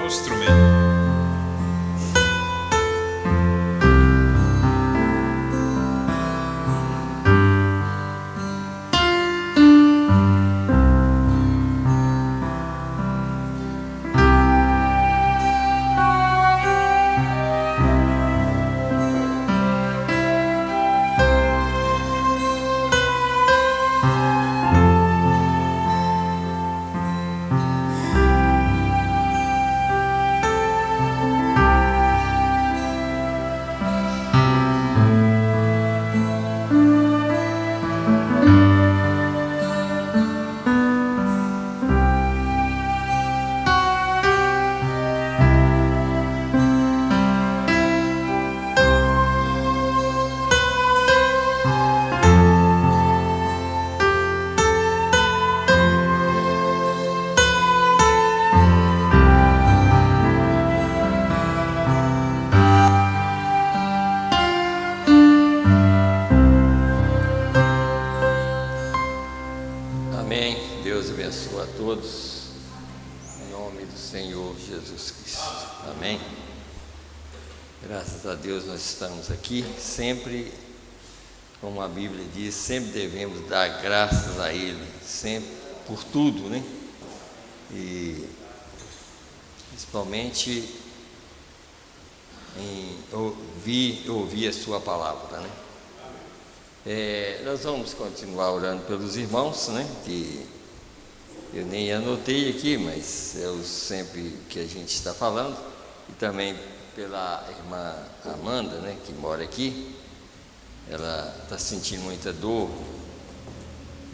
o instrumento. Deus abençoe a todos, em nome do Senhor Jesus Cristo, amém. Graças a Deus nós estamos aqui, sempre, como a Bíblia diz, sempre devemos dar graças a Ele, sempre, por tudo, né? E principalmente em ouvir a sua palavra, né? Nós vamos continuar orando pelos irmãos, né? Que eu nem anotei aqui, mas eu sempre que a gente está falando, e também pela irmã Amanda, né? Que mora aqui, ela está sentindo muita dor.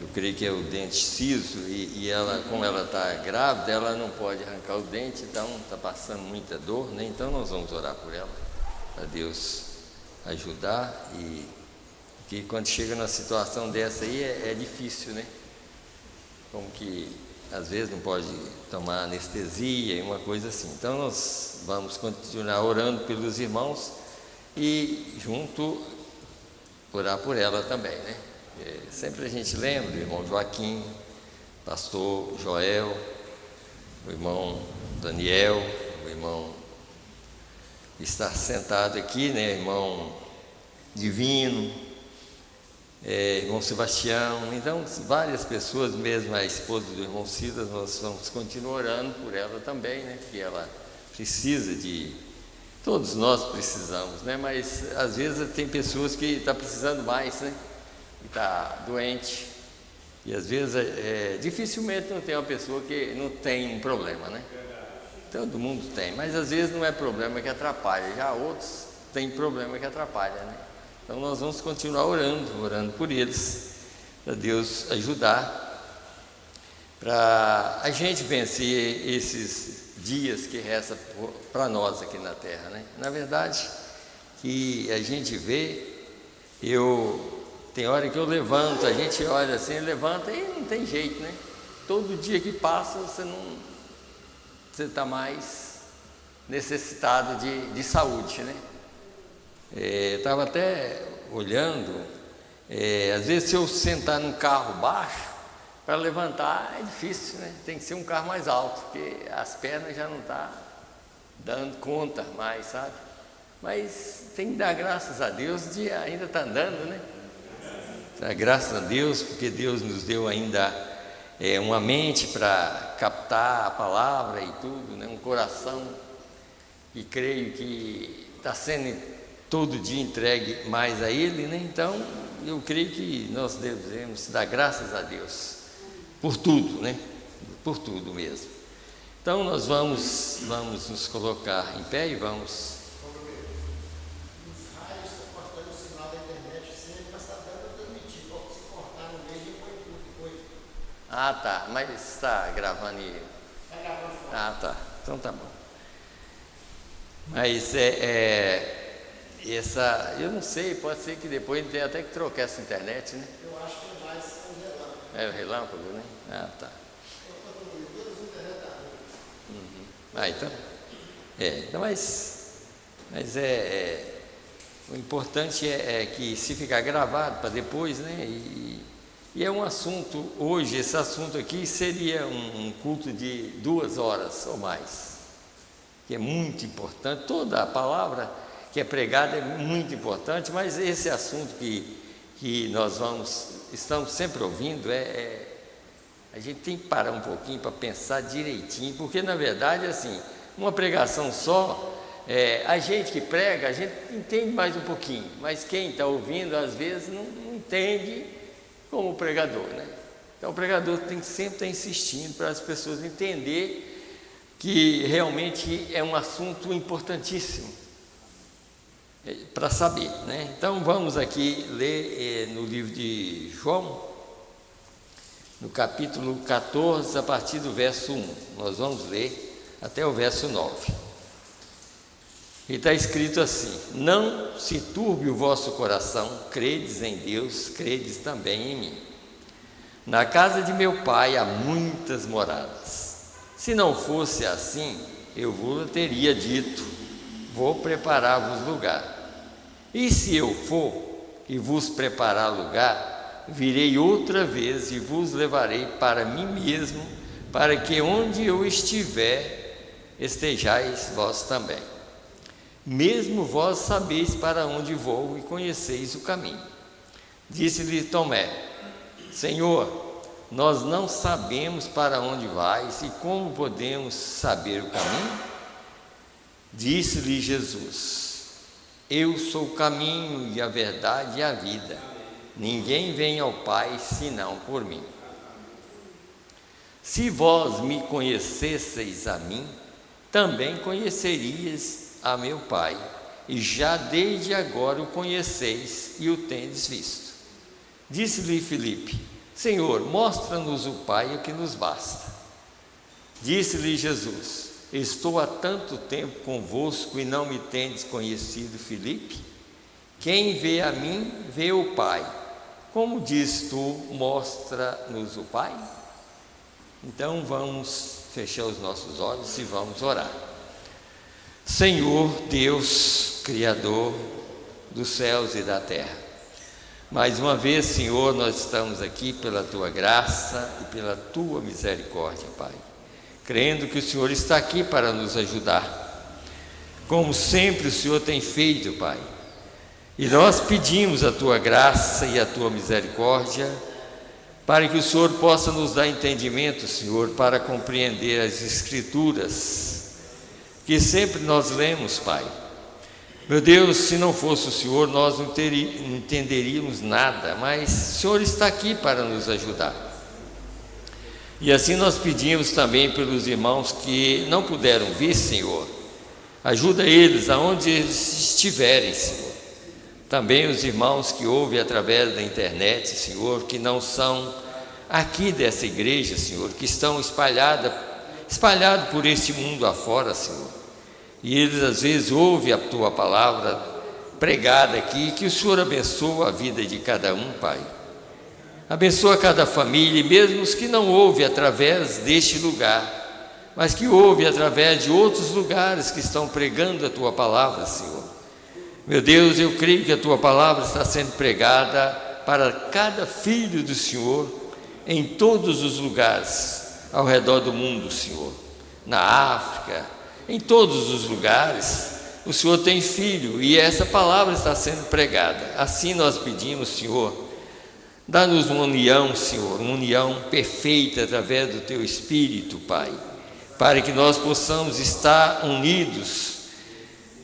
Eu creio que é o dente ciso e ela, como ela está grávida, ela não pode arrancar o dente, então está passando muita dor, né? Então nós vamos orar por ela, para Deus ajudar. E que quando chega numa situação dessa aí é difícil, né? Como que às vezes não pode tomar anestesia e uma coisa assim. Então nós vamos continuar orando pelos irmãos e junto orar por ela também, né? Sempre a gente lembra do irmão Joaquim, pastor Joel, o irmão Daniel, o irmão que está sentado aqui, né? Irmão Divino, irmão Sebastião, então várias pessoas, mesmo a esposa do irmão Cidas, nós vamos continuar orando por ela também, né? Que ela precisa todos nós precisamos, né? Mas às vezes tem pessoas que estão precisando mais, né? Que está doente, e às vezes dificilmente não tem uma pessoa que não tem um problema, né? Todo mundo tem, mas às vezes não é problema que atrapalha, já outros têm problema que atrapalha, né? Então nós vamos continuar orando por eles, para Deus ajudar, para a gente vencer esses dias que restam para nós aqui na terra, né? Na verdade, que a gente vê, tem hora que eu levanto, a gente olha assim, levanta e não tem jeito, né? Todo dia que passa você está mais necessitado de saúde, né? Estava até olhando, às vezes se eu sentar num carro baixo, para levantar é difícil, né? Tem que ser um carro mais alto, porque as pernas já não estão dando conta mais, sabe? Mas tem que dar graças a Deus de ainda estar andando, né? Graças a Deus, porque Deus nos deu ainda uma mente para captar a palavra e tudo, né? Um coração, e creio que está sendo todo dia entregue mais a Ele, né? Então eu creio que nós devemos dar graças a Deus por tudo, né? Por tudo mesmo. Então nós vamos nos colocar em pé e vamos. Os raios estão cortando o sinal da internet sempre, mas está dando para transmitir. Pode se cortar no meio e depois. Ah, tá, mas está gravando aí. Está gravando fora. Ah, tá, então tá bom. Mas eu não sei, pode ser que depois ele tenha até que trocar essa internet, né? Eu acho que é mais o relâmpago. É o relâmpago, né? Ah, tá. Então. Então, mas o importante é que se ficar gravado para depois, né? E é um assunto, hoje, esse assunto aqui seria um culto de 2 horas ou mais. que é muito importante, toda a palavra que é pregada é muito importante, mas esse assunto que nós estamos sempre ouvindo, a gente tem que parar um pouquinho para pensar direitinho, porque na verdade, assim, uma pregação só, a gente que prega, a gente entende mais um pouquinho, mas quem está ouvindo, às vezes, não entende como o pregador, né? Então o pregador tem que sempre estar insistindo para as pessoas entenderem que realmente é um assunto importantíssimo para saber, né? Então vamos aqui ler no livro de João, no capítulo 14, a partir do verso 1. Nós vamos ler até o verso 9. E está escrito assim: não se turbe o vosso coração, credes em Deus, credes também em mim. Na casa de meu pai há muitas moradas. Se não fosse assim, eu vos teria dito: vou preparar-vos lugar. E se eu for e vos preparar lugar, virei outra vez e vos levarei para mim mesmo, para que onde eu estiver, estejais vós também. Mesmo vós sabeis para onde vou e conheceis o caminho. Disse-lhe Tomé: Senhor, nós não sabemos para onde vais e como podemos saber o caminho? Disse-lhe Jesus: eu sou o caminho e a verdade e a vida. Ninguém vem ao Pai senão por mim. Se vós me conhecesseis a mim, também conhecerias a meu Pai, e já desde agora o conheceis e o tendes visto. Disse-lhe Filipe: Senhor, mostra-nos o Pai, o que nos basta. Disse-lhe Jesus: estou há tanto tempo convosco e não me tendes conhecido, Filipe? Quem vê a mim, vê o Pai. Como diz tu, mostra-nos o Pai? Então vamos fechar os nossos olhos e vamos orar. Senhor Deus, Criador dos céus e da terra, mais uma vez, Senhor, nós estamos aqui pela Tua graça e pela Tua misericórdia, Pai, crendo que o Senhor está aqui para nos ajudar, como sempre o Senhor tem feito, Pai, e nós pedimos a Tua graça e a Tua misericórdia, para que o Senhor possa nos dar entendimento, Senhor, para compreender as Escrituras, que sempre nós lemos, Pai. Meu Deus, se não fosse o Senhor, nós não entenderíamos nada, mas o Senhor está aqui para nos ajudar. E assim nós pedimos também pelos irmãos que não puderam vir, Senhor. Ajuda eles aonde eles estiverem, Senhor. Também os irmãos que ouvem através da internet, Senhor, que não são aqui dessa igreja, Senhor, que estão espalhados por este mundo afora, Senhor. E eles às vezes ouvem a Tua palavra pregada aqui, que o Senhor abençoa a vida de cada um, Pai. Abençoa cada família, e mesmo os que não ouvem através deste lugar, mas que ouvem através de outros lugares que estão pregando a Tua palavra, Senhor. Meu Deus, eu creio que a Tua palavra está sendo pregada para cada filho do Senhor, em todos os lugares ao redor do mundo, Senhor. Na África, em todos os lugares, o Senhor tem filho, e essa palavra está sendo pregada. Assim nós pedimos, Senhor, dá-nos uma união, Senhor, uma união perfeita através do Teu Espírito, Pai, para que nós possamos estar unidos,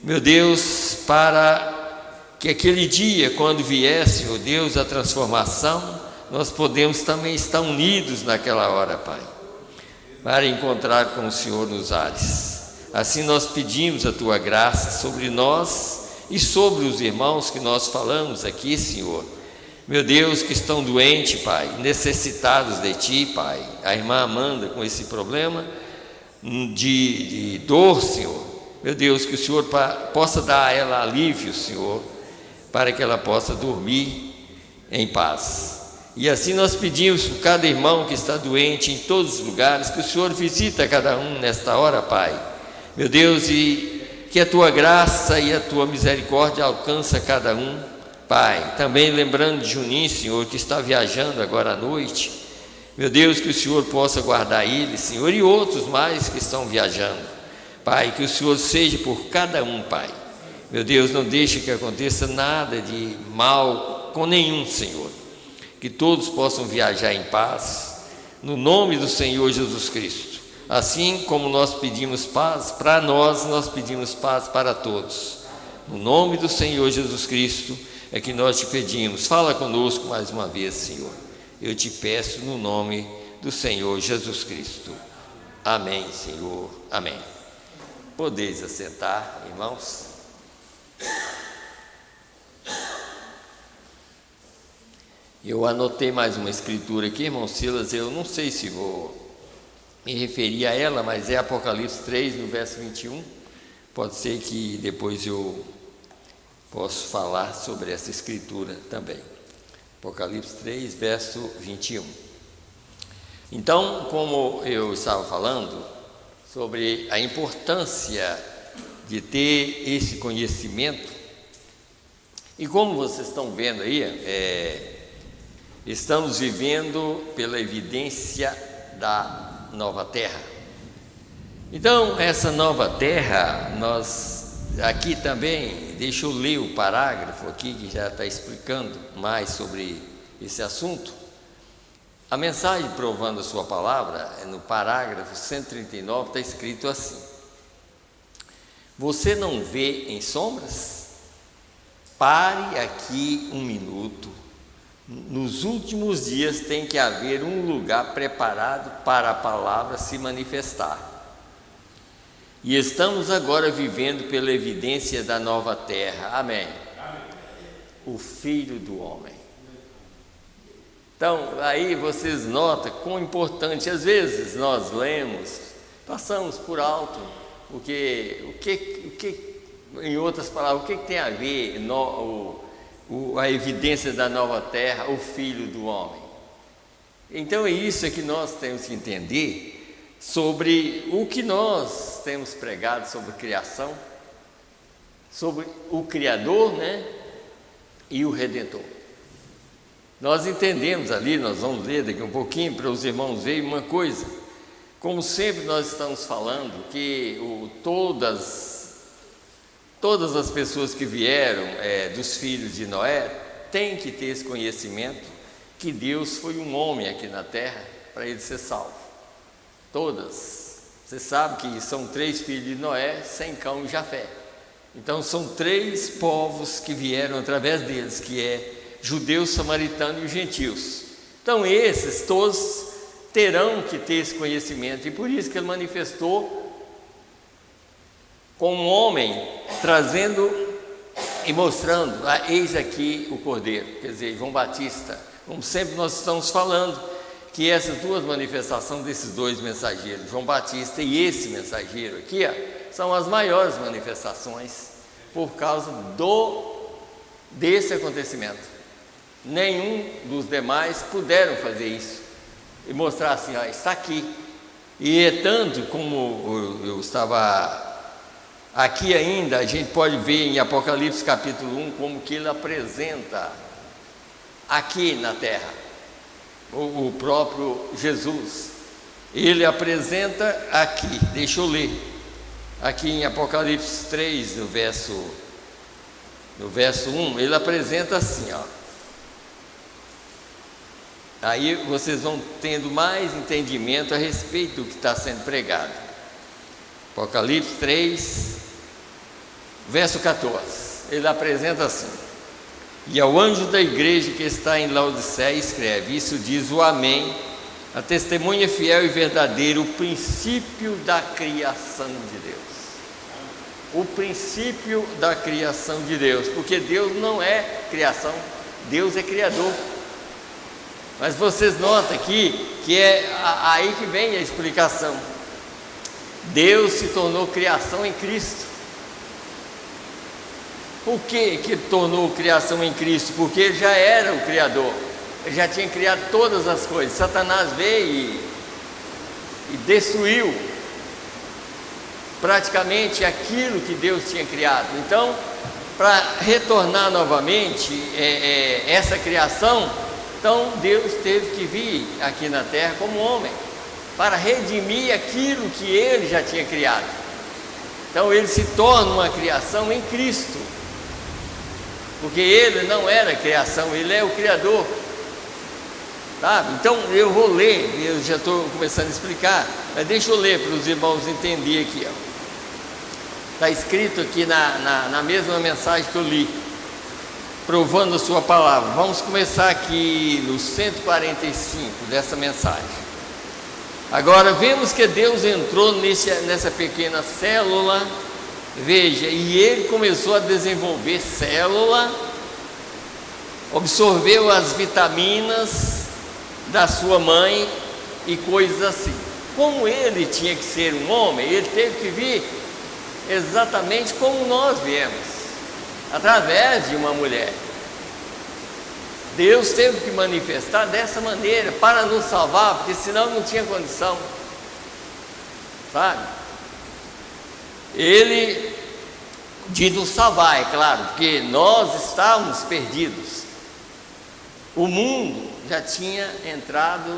meu Deus, para que aquele dia, quando vier, Senhor Deus, a transformação, nós podemos também estar unidos naquela hora, Pai, para encontrar com o Senhor nos ares. Assim nós pedimos a Tua graça sobre nós e sobre os irmãos que nós falamos aqui, Senhor. Meu Deus, que estão doentes, Pai, necessitados de Ti, Pai. A irmã Amanda com esse problema de dor, Senhor. Meu Deus, que o Senhor possa dar a ela alívio, Senhor, para que ela possa dormir em paz. E assim nós pedimos por cada irmão que está doente em todos os lugares, que o Senhor visita cada um nesta hora, Pai. Meu Deus, e que a Tua graça e a Tua misericórdia alcança cada um, Pai. Também lembrando de Juninho, Senhor, que está viajando agora à noite. Meu Deus, que o Senhor possa guardar ele, Senhor, e outros mais que estão viajando. Pai, que o Senhor seja por cada um, Pai. Meu Deus, não deixe que aconteça nada de mal com nenhum, Senhor. Que todos possam viajar em paz, no nome do Senhor Jesus Cristo. Assim como nós pedimos paz para nós, nós pedimos paz para todos. No nome do Senhor Jesus Cristo é que nós te pedimos. Fala conosco mais uma vez, Senhor. Eu te peço no nome do Senhor Jesus Cristo. Amém, Senhor. Amém. Podeis assentar, irmãos. Eu anotei mais uma escritura aqui, irmão Silas. Eu não sei se vou me referir a ela, mas é Apocalipse 3, no verso 21. Pode ser que depois eu possa falar sobre essa escritura também. Apocalipse 3, verso 21. Então, como eu estava falando sobre a importância de ter esse conhecimento, e como vocês estão vendo aí, estamos vivendo pela evidência da nova terra. Então, essa nova terra, aqui também, deixa eu ler o parágrafo aqui, que já está explicando mais sobre esse assunto. A mensagem provando a sua palavra, no parágrafo 139, está escrito assim: você não vê em sombras? Pare aqui um minuto. Nos últimos dias tem que haver um lugar preparado para a palavra se manifestar. E estamos agora vivendo pela evidência da nova terra. Amém. Amém. O Filho do Homem. Então, aí vocês notam quão importante, às vezes nós lemos, passamos por alto, em outras palavras, o que tem a ver a evidência da nova terra, o Filho do Homem? Então é isso que nós temos que entender sobre o que nós temos pregado sobre criação, sobre o Criador, né, e o Redentor. Nós entendemos ali, nós vamos ler daqui um pouquinho para os irmãos verem uma coisa. Como sempre nós estamos falando que todas as pessoas que vieram dos filhos de Noé têm que ter esse conhecimento que Deus foi um homem aqui na terra para ele ser salvo. Todas. Você sabe que são 3 filhos de Noé, Sem, Cão e Jafé. Então são 3 povos que vieram através deles, que é judeus, samaritanos e os gentios. Então esses todos terão que ter esse conhecimento, e por isso que ele manifestou como um homem, trazendo e mostrando, eis aqui o Cordeiro, quer dizer, João Batista. Como sempre nós estamos falando, que essas duas manifestações desses 2 mensageiros, João Batista e esse mensageiro aqui, são as maiores manifestações por causa desse acontecimento. Nenhum dos demais puderam fazer isso e mostrar assim, está aqui. E é tanto como eu estava aqui ainda, a gente pode ver em Apocalipse capítulo 1 como que ele apresenta aqui na terra o próprio Jesus. Ele apresenta aqui, deixa eu ler aqui em Apocalipse 3, no verso 1, ele apresenta assim, aí vocês vão tendo mais entendimento a respeito do que está sendo pregado. Apocalipse 3, verso 14, ele apresenta assim: e ao anjo da igreja que está em Laodiceia escreve, isso diz o Amém, a testemunha fiel e verdadeira, o princípio da criação de Deus. O princípio da criação de Deus, porque Deus não é criação, Deus é criador. Mas vocês notam aqui que é aí que vem a explicação. Deus se tornou criação em Cristo. Por que ele tornou criação em Cristo? Porque ele já era o Criador, ele já tinha criado todas as coisas. Satanás veio e destruiu praticamente aquilo que Deus tinha criado. Então, para retornar novamente essa criação, então Deus teve que vir aqui na terra como homem, para redimir aquilo que ele já tinha criado. Então ele se torna uma criação em Cristo, porque ele não era criação, ele é o Criador, sabe? Então eu vou ler, eu já estou começando a explicar, mas deixa eu ler para os irmãos entenderem aqui. Está escrito aqui na mesma mensagem que eu li, provando a sua palavra. Vamos começar aqui no 145 dessa mensagem. Agora vemos que Deus entrou nessa pequena célula, veja, e ele começou a desenvolver célula, absorveu as vitaminas da sua mãe e coisas assim. Como ele tinha que ser um homem, ele teve que vir exatamente como nós viemos, através de uma mulher. Deus teve que manifestar dessa maneira para nos salvar, porque senão não tinha condição, sabe? Ele de nos salvar, é claro, porque nós estávamos perdidos. O mundo já tinha entrado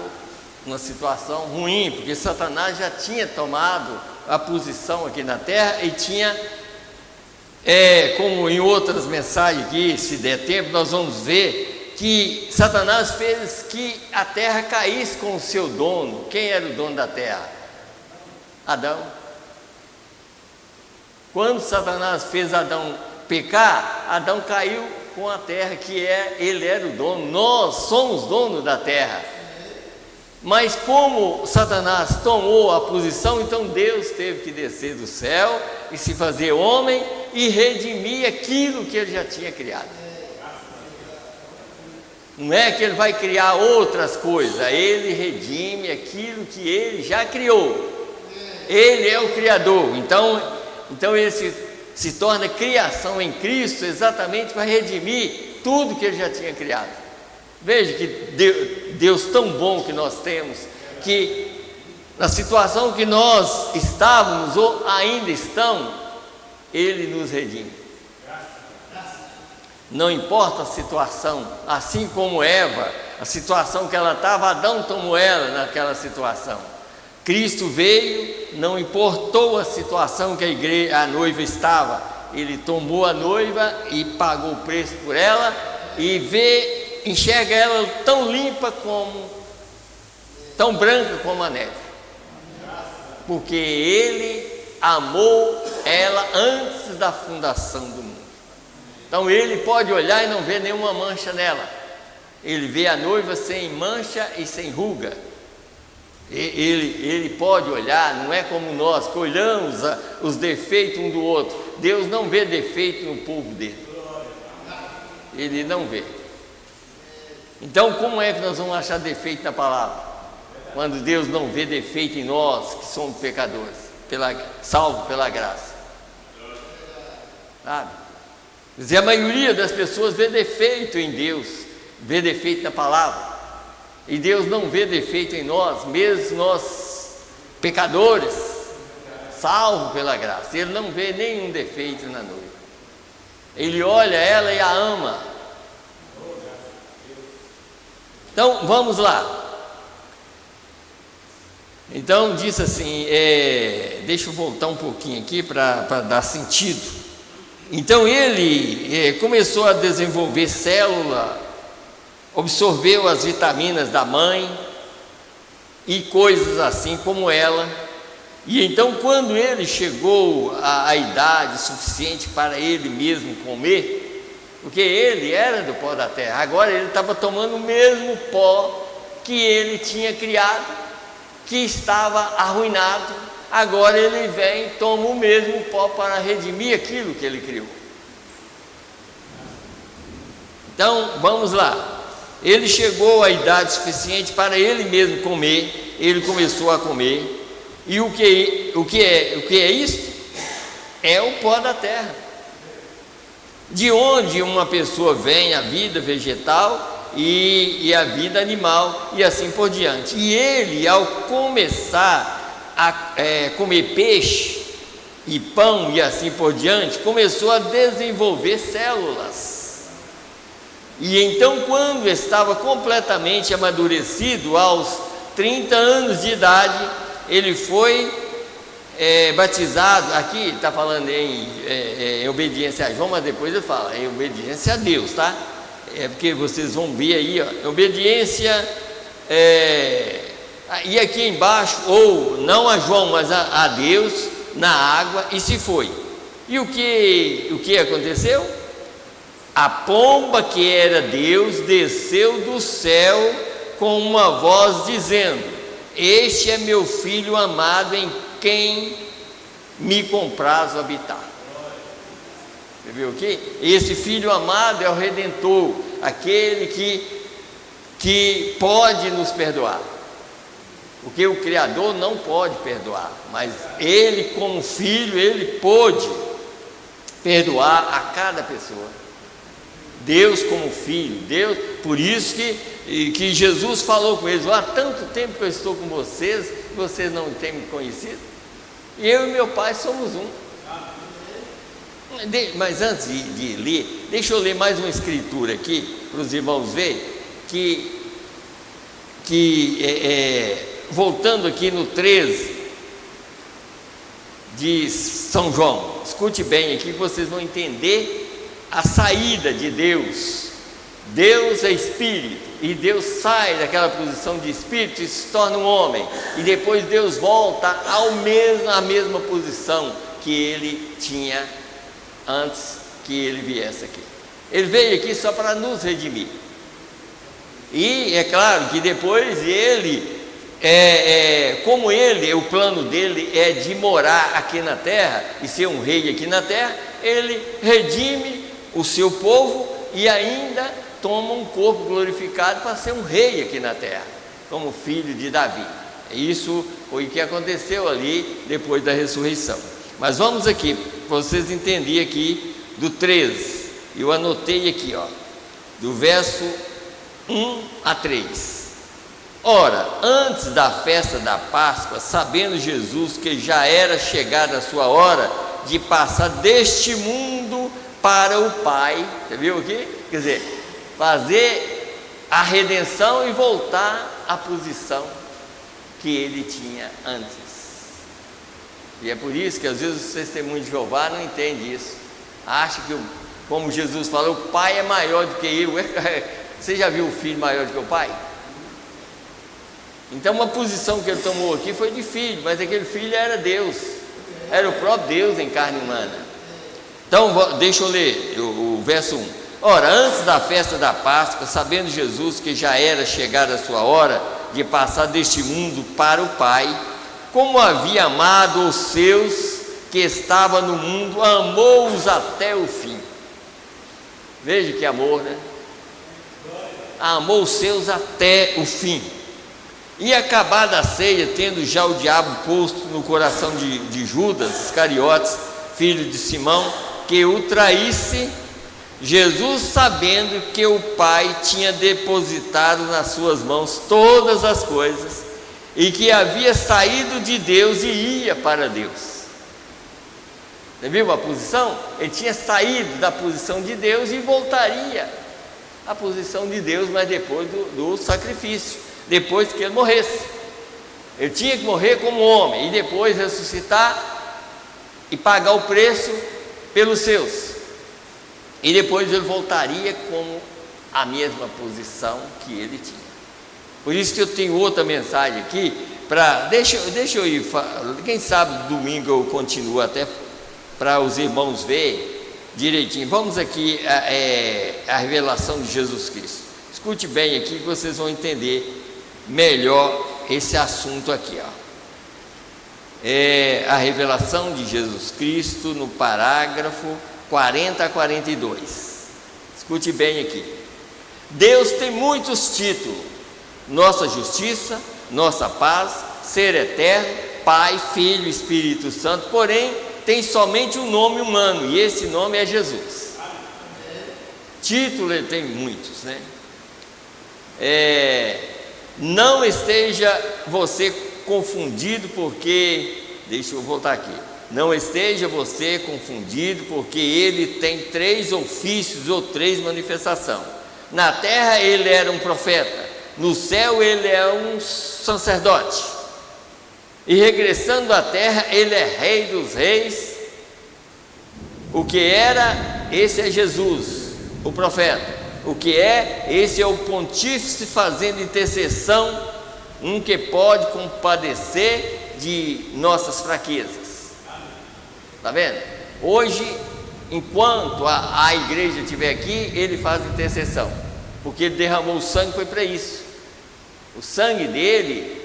numa situação ruim, porque Satanás já tinha tomado a posição aqui na terra e tinha, como em outras mensagens aqui, se der tempo, nós vamos ver que Satanás fez que a terra caísse com o seu dono. Quem era o dono da terra? Adão. Quando Satanás fez Adão pecar, Adão caiu com a terra, ele era o dono, nós somos donos da terra. Mas como Satanás tomou a posição, então Deus teve que descer do céu e se fazer homem e redimir aquilo que ele já tinha criado. Não é que ele vai criar outras coisas, ele redime aquilo que ele já criou. Ele é o Criador, então ele se torna criação em Cristo exatamente para redimir tudo que ele já tinha criado. Veja que Deus tão bom que nós temos, que na situação que nós estávamos ou ainda estamos, ele nos redime. Não importa a situação, assim como Eva, a situação que ela estava, Adão tomou ela naquela situação. Cristo veio, não importou a situação que a noiva estava, ele tomou a noiva e pagou o preço por ela e enxerga ela tão limpa tão branca como a neve, porque ele amou ela antes da fundação do mundo. Então ele pode olhar e não ver nenhuma mancha nela. Ele vê a noiva sem mancha e sem ruga. Ele pode olhar, não é como nós que olhamos os defeitos um do outro. Deus não vê defeito no povo dele. Ele não vê. Então como é que nós vamos achar defeito na palavra? Quando Deus não vê defeito em nós, que somos pecadores, salvos pela graça. Sabe? A maioria das pessoas vê defeito em Deus, vê defeito na palavra, e Deus não vê defeito em nós, mesmo nós pecadores, salvos pela graça. Ele não vê nenhum defeito na noiva, ele olha ela e a ama. Então vamos lá. Então diz assim, deixa eu voltar um pouquinho aqui para dar sentido. Então ele começou a desenvolver célula, absorveu as vitaminas da mãe e coisas assim como ela. E então quando ele chegou à idade suficiente para ele mesmo comer, porque ele era do pó da terra, agora ele estava tomando o mesmo pó que ele tinha criado, que estava arruinado. Agora ele vem e toma o mesmo pó para redimir aquilo que ele criou. Então, vamos lá. Ele chegou à idade suficiente para ele mesmo comer, ele começou a comer. E o que é isso? É o pó da terra. De onde uma pessoa vem a vida vegetal e a vida animal e assim por diante. E ele, ao começar a comer peixe e pão e assim por diante, começou a desenvolver células. E então, quando estava completamente amadurecido, aos 30 anos de idade, ele foi batizado, aqui está falando em obediência a João, mas depois ele fala em obediência a Deus, tá? É porque vocês vão ver aí, ó, obediência, e aqui embaixo, ou não a João, mas a Deus, na água, e se foi. E o que aconteceu? A pomba que era Deus desceu do céu com uma voz dizendo: este é meu filho amado, em quem me comprazo habitar. Você viu aqui? Esse filho amado é o Redentor, aquele que pode nos perdoar, porque o Criador não pode perdoar, mas ele, como filho, ele pôde perdoar a cada pessoa. Deus como filho, Deus, por isso que Jesus falou com eles: há tanto tempo que eu estou com vocês, vocês não têm me conhecido, e eu e meu Pai somos um. Mas antes de ler, deixa eu ler mais uma escritura aqui, para os irmãos verem, voltando aqui no 13 de São João, escute bem aqui que vocês vão entender a saída de Deus. Deus é Espírito, e Deus sai daquela posição de Espírito e se torna um homem, e depois Deus volta à mesma posição que Ele tinha antes que Ele viesse aqui. Ele veio aqui só para nos redimir, e é claro que depois Ele, como Ele, o plano dele é de morar aqui na terra e ser um rei aqui na terra, Ele redime o seu povo e ainda toma um corpo glorificado para ser um rei aqui na terra, como filho de Davi. Isso foi o que aconteceu ali depois da ressurreição. Mas vamos aqui, para vocês entenderem aqui do 13, eu anotei aqui, ó, do verso 1 a 3. Ora, antes da festa da Páscoa, sabendo Jesus que já era chegada a sua hora de passar deste mundo para o Pai, você viu aqui? Quer dizer, fazer a redenção e voltar à posição que ele tinha antes. E é por isso que às vezes os testemunhos de Jeová não entendem isso, acha que, como Jesus falou, o Pai é maior do que eu. Você já viu o filho maior do que o Pai? Então uma posição que ele tomou aqui foi de filho, mas aquele filho era Deus, era o próprio Deus em carne humana. Então deixa eu ler o verso 1. Ora, antes da festa da Páscoa, sabendo Jesus que já era chegada a sua hora de passar deste mundo para o Pai, como havia amado os seus que estavam no mundo, amou-os até o fim. Veja que amor, né? Amou os seus até o fim. E acabada a ceia, tendo já o diabo posto no coração de Judas Iscariotes, filho de Simão, que o traísse, Jesus, sabendo que o Pai tinha depositado nas suas mãos todas as coisas, e que havia saído de Deus e ia para Deus. Você viu a posição? Ele tinha saído da posição de Deus e voltaria à posição de Deus, mas depois do sacrifício, depois que ele morresse. Ele tinha que morrer como homem e depois ressuscitar e pagar o preço pelos seus, e depois ele voltaria como a mesma posição que ele tinha. Por isso que eu tenho outra mensagem aqui, deixa eu ir, quem sabe domingo eu continuo até para os irmãos verem direitinho. Vamos aqui a revelação de Jesus Cristo. Escute bem aqui que vocês vão entender melhor esse assunto aqui, ó. A revelação de Jesus Cristo no parágrafo 40 a 42. Escute bem aqui. Deus tem muitos títulos: nossa justiça, nossa paz, ser eterno, Pai, Filho, Espírito Santo, porém tem somente um nome humano, e esse nome é Jesus. Título ele tem muitos, né? Não esteja você confundido, porque, deixa eu voltar aqui, não esteja você confundido, porque ele tem 3 ofícios ou 3 manifestações. Na terra ele era um profeta, no céu ele é um sacerdote. e regressando à terra, ele é rei dos reis. O que era, esse é Jesus, o profeta. O que é, esse é o pontífice fazendo intercessão, um que pode compadecer de nossas fraquezas. Está vendo? Hoje, enquanto a igreja estiver aqui, ele faz intercessão, porque ele derramou o sangue, foi para isso. O sangue dele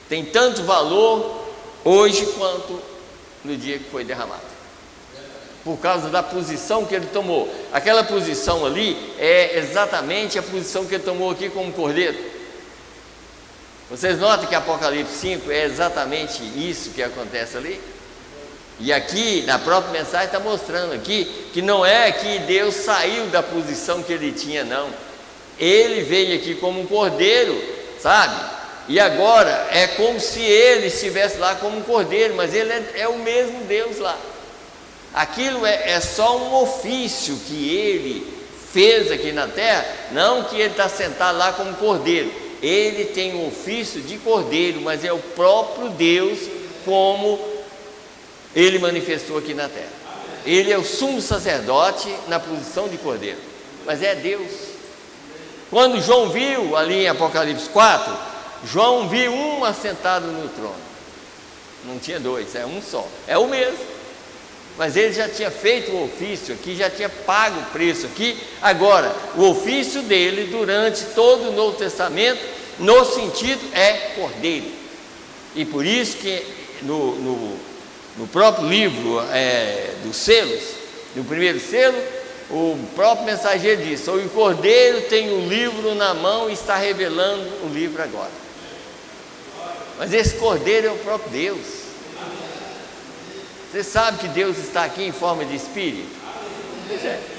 tem tanto valor hoje quanto no dia que foi derramado, por causa da posição que ele tomou. Aquela posição ali é exatamente a posição que ele tomou aqui como cordeiro. Vocês notam que Apocalipse 5 é exatamente isso que acontece ali? E aqui, na própria mensagem, está mostrando aqui que não é que Deus saiu da posição que ele tinha, não. Ele veio aqui como um cordeiro, sabe? E agora é como se ele estivesse lá como um cordeiro, mas ele é o mesmo Deus lá. Aquilo é só um ofício que ele fez aqui na terra, não que ele está sentado lá como cordeiro. Ele tem um ofício de cordeiro, mas é o próprio Deus como ele manifestou aqui na terra. Ele é o sumo sacerdote na posição de cordeiro, mas é Deus. Quando João viu ali em Apocalipse 4, João viu um assentado no trono. Não tinha dois, é um só, é o mesmo. Mas ele já tinha feito o ofício aqui, já tinha pago o preço aqui. Agora, o ofício dele durante todo o Novo Testamento, no sentido, é cordeiro. E por isso que no próprio livro dos selos, no primeiro selo, o próprio mensageiro diz: o cordeiro tem o livro na mão e está revelando o livro agora. Mas esse cordeiro é o próprio Deus. Você sabe que Deus está aqui em forma de espírito?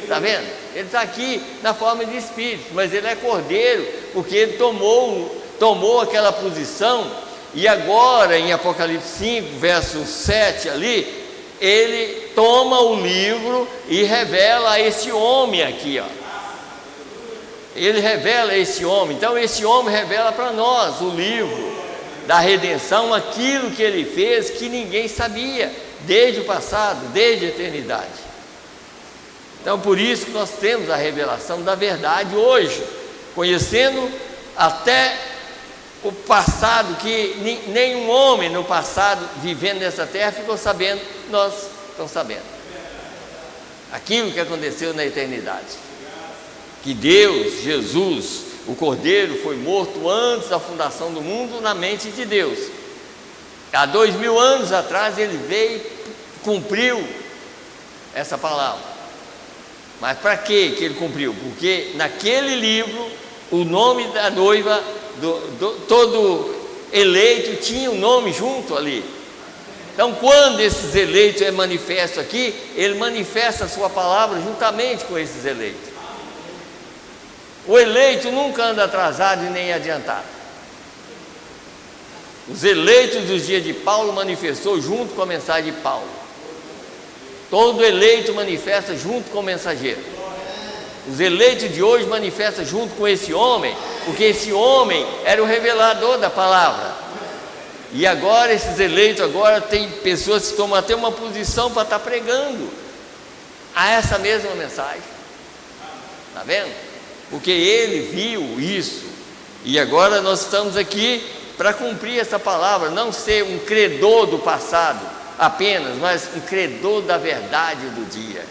Está vendo? Ele está aqui na forma de espírito, mas ele é cordeiro, porque ele tomou aquela posição. E agora em Apocalipse 5, verso 7 ali, ele toma o livro e revela a esse homem aqui, ó. Ele revela a esse homem. Então esse homem revela para nós o livro da redenção, aquilo que ele fez que ninguém sabia, desde o passado, desde a eternidade. Então por isso que nós temos a revelação da verdade hoje, conhecendo até o passado, que nenhum homem no passado, vivendo nessa terra, ficou sabendo. Nós estamos sabendo aquilo que aconteceu na eternidade, que Deus, Jesus, o Cordeiro, foi morto antes da fundação do mundo na mente de Deus. Há 2000 anos atrás ele veio, cumpriu essa palavra. Mas para que ele cumpriu? Porque naquele livro o nome da noiva, todo eleito tinha um nome junto ali. Então quando esses eleitos é manifesto aqui, ele manifesta a sua palavra juntamente com esses eleitos. O eleito nunca anda atrasado e nem adiantado. Os eleitos dos dias de Paulo manifestou junto com a mensagem de Paulo. Todo eleito manifesta junto com o mensageiro. Os eleitos de hoje manifestam junto com esse homem, porque esse homem era o revelador da palavra. E agora esses eleitos agora tem pessoas que tomam até uma posição para estar pregando a essa mesma mensagem. Está vendo? Porque ele viu isso. E agora nós estamos aqui para cumprir essa palavra, não ser um credor do passado apenas, mas um credor da verdade do dia,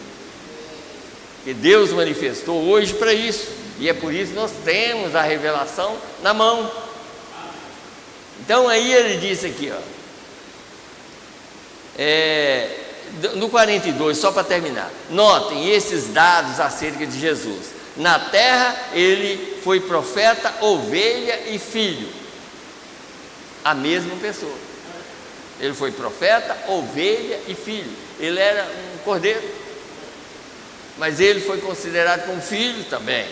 que Deus manifestou hoje para isso, e é por isso que nós temos a revelação na mão. Então aí ele disse aqui, ó, no 42, só para terminar, notem esses dados acerca de Jesus. Na terra ele foi profeta, ovelha e filho, a mesma pessoa. Ele foi profeta, ovelha e filho. Ele era um cordeiro, mas ele foi considerado como filho também.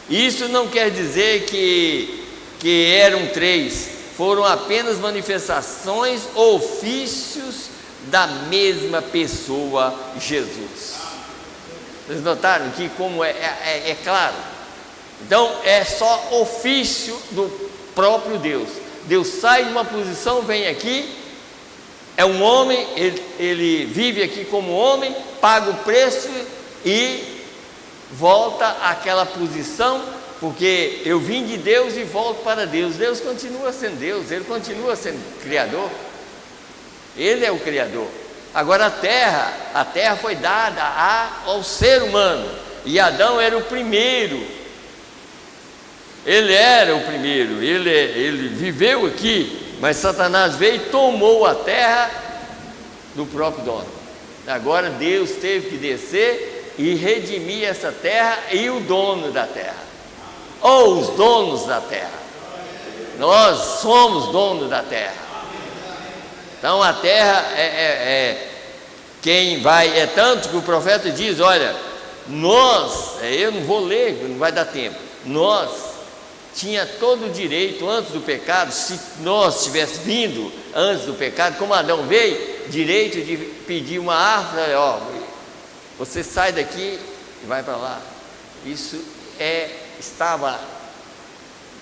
Isso não quer dizer que eram três, foram apenas manifestações, ofícios da mesma pessoa, Jesus. Vocês notaram que como é claro? Então é só ofício do próprio Deus, Deus sai de uma posição, vem aqui, é um homem, ele vive aqui como homem, paga o preço e volta àquela posição, porque eu vim de Deus e volto para Deus. Deus continua sendo Deus, Ele continua sendo Criador, Ele é o Criador. Agora a terra foi dada ao ser humano, e Adão era o primeiro, ele era o primeiro, ele viveu aqui, mas Satanás veio e tomou a terra do próprio dono. Agora Deus teve que descer e redimir essa terra e o dono da terra, ou os donos da terra. Nós somos donos da terra. Então a terra quem vai, é tanto que o profeta diz, olha, nós, eu não vou ler, não vai dar tempo, nós tinha todo o direito antes do pecado, se nós tivéssemos vindo antes do pecado, como Adão veio, direito de pedir uma árvore, ó, você sai daqui e vai para lá. Isso estava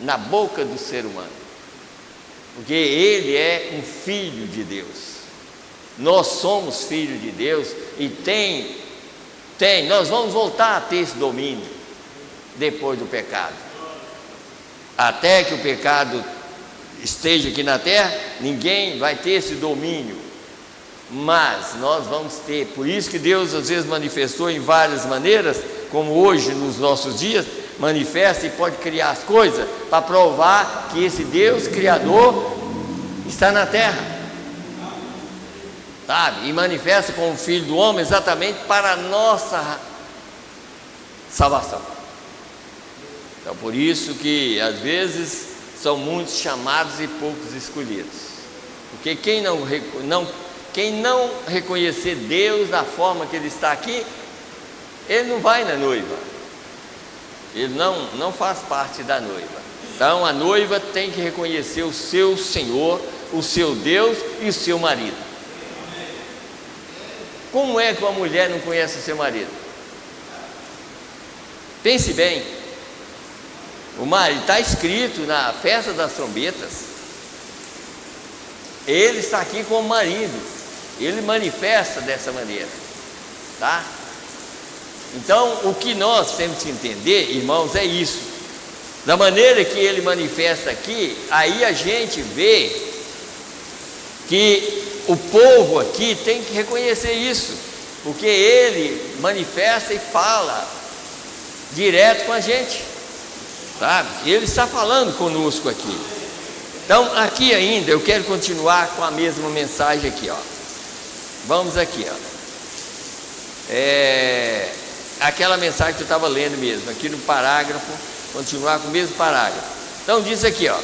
na boca do ser humano, porque ele é um filho de Deus. Nós somos filhos de Deus e nós vamos voltar a ter esse domínio depois do pecado. Até que o pecado esteja aqui na terra, ninguém vai ter esse domínio, mas nós vamos ter. Por isso que Deus às vezes manifestou em várias maneiras, como hoje nos nossos dias manifesta e pode criar as coisas para provar que esse Deus Criador está na terra, sabe? E manifesta como Filho do homem exatamente para a nossa salvação. Então por isso que às vezes são muitos chamados e poucos escolhidos, porque quem não reconhecer Deus da forma que Ele está aqui, ele não vai na noiva, ele não faz parte da noiva. Então a noiva tem que reconhecer o seu Senhor, o seu Deus e o seu marido. Como é que uma mulher não conhece o seu marido? Pense bem, o marido está escrito na festa das trombetas, ele está aqui como marido, ele manifesta dessa maneira, tá? Então o que nós temos que entender, irmãos, é isso, da maneira que ele manifesta aqui, aí a gente vê que o povo aqui tem que reconhecer isso, porque ele manifesta e fala direto com a gente, sabe? Ele está falando conosco aqui. Então aqui ainda eu quero continuar com a mesma mensagem aqui, ó. Vamos aqui, ó. Aquela mensagem que eu estava lendo mesmo, aqui no parágrafo, continuar com o mesmo parágrafo. Então diz aqui, ó.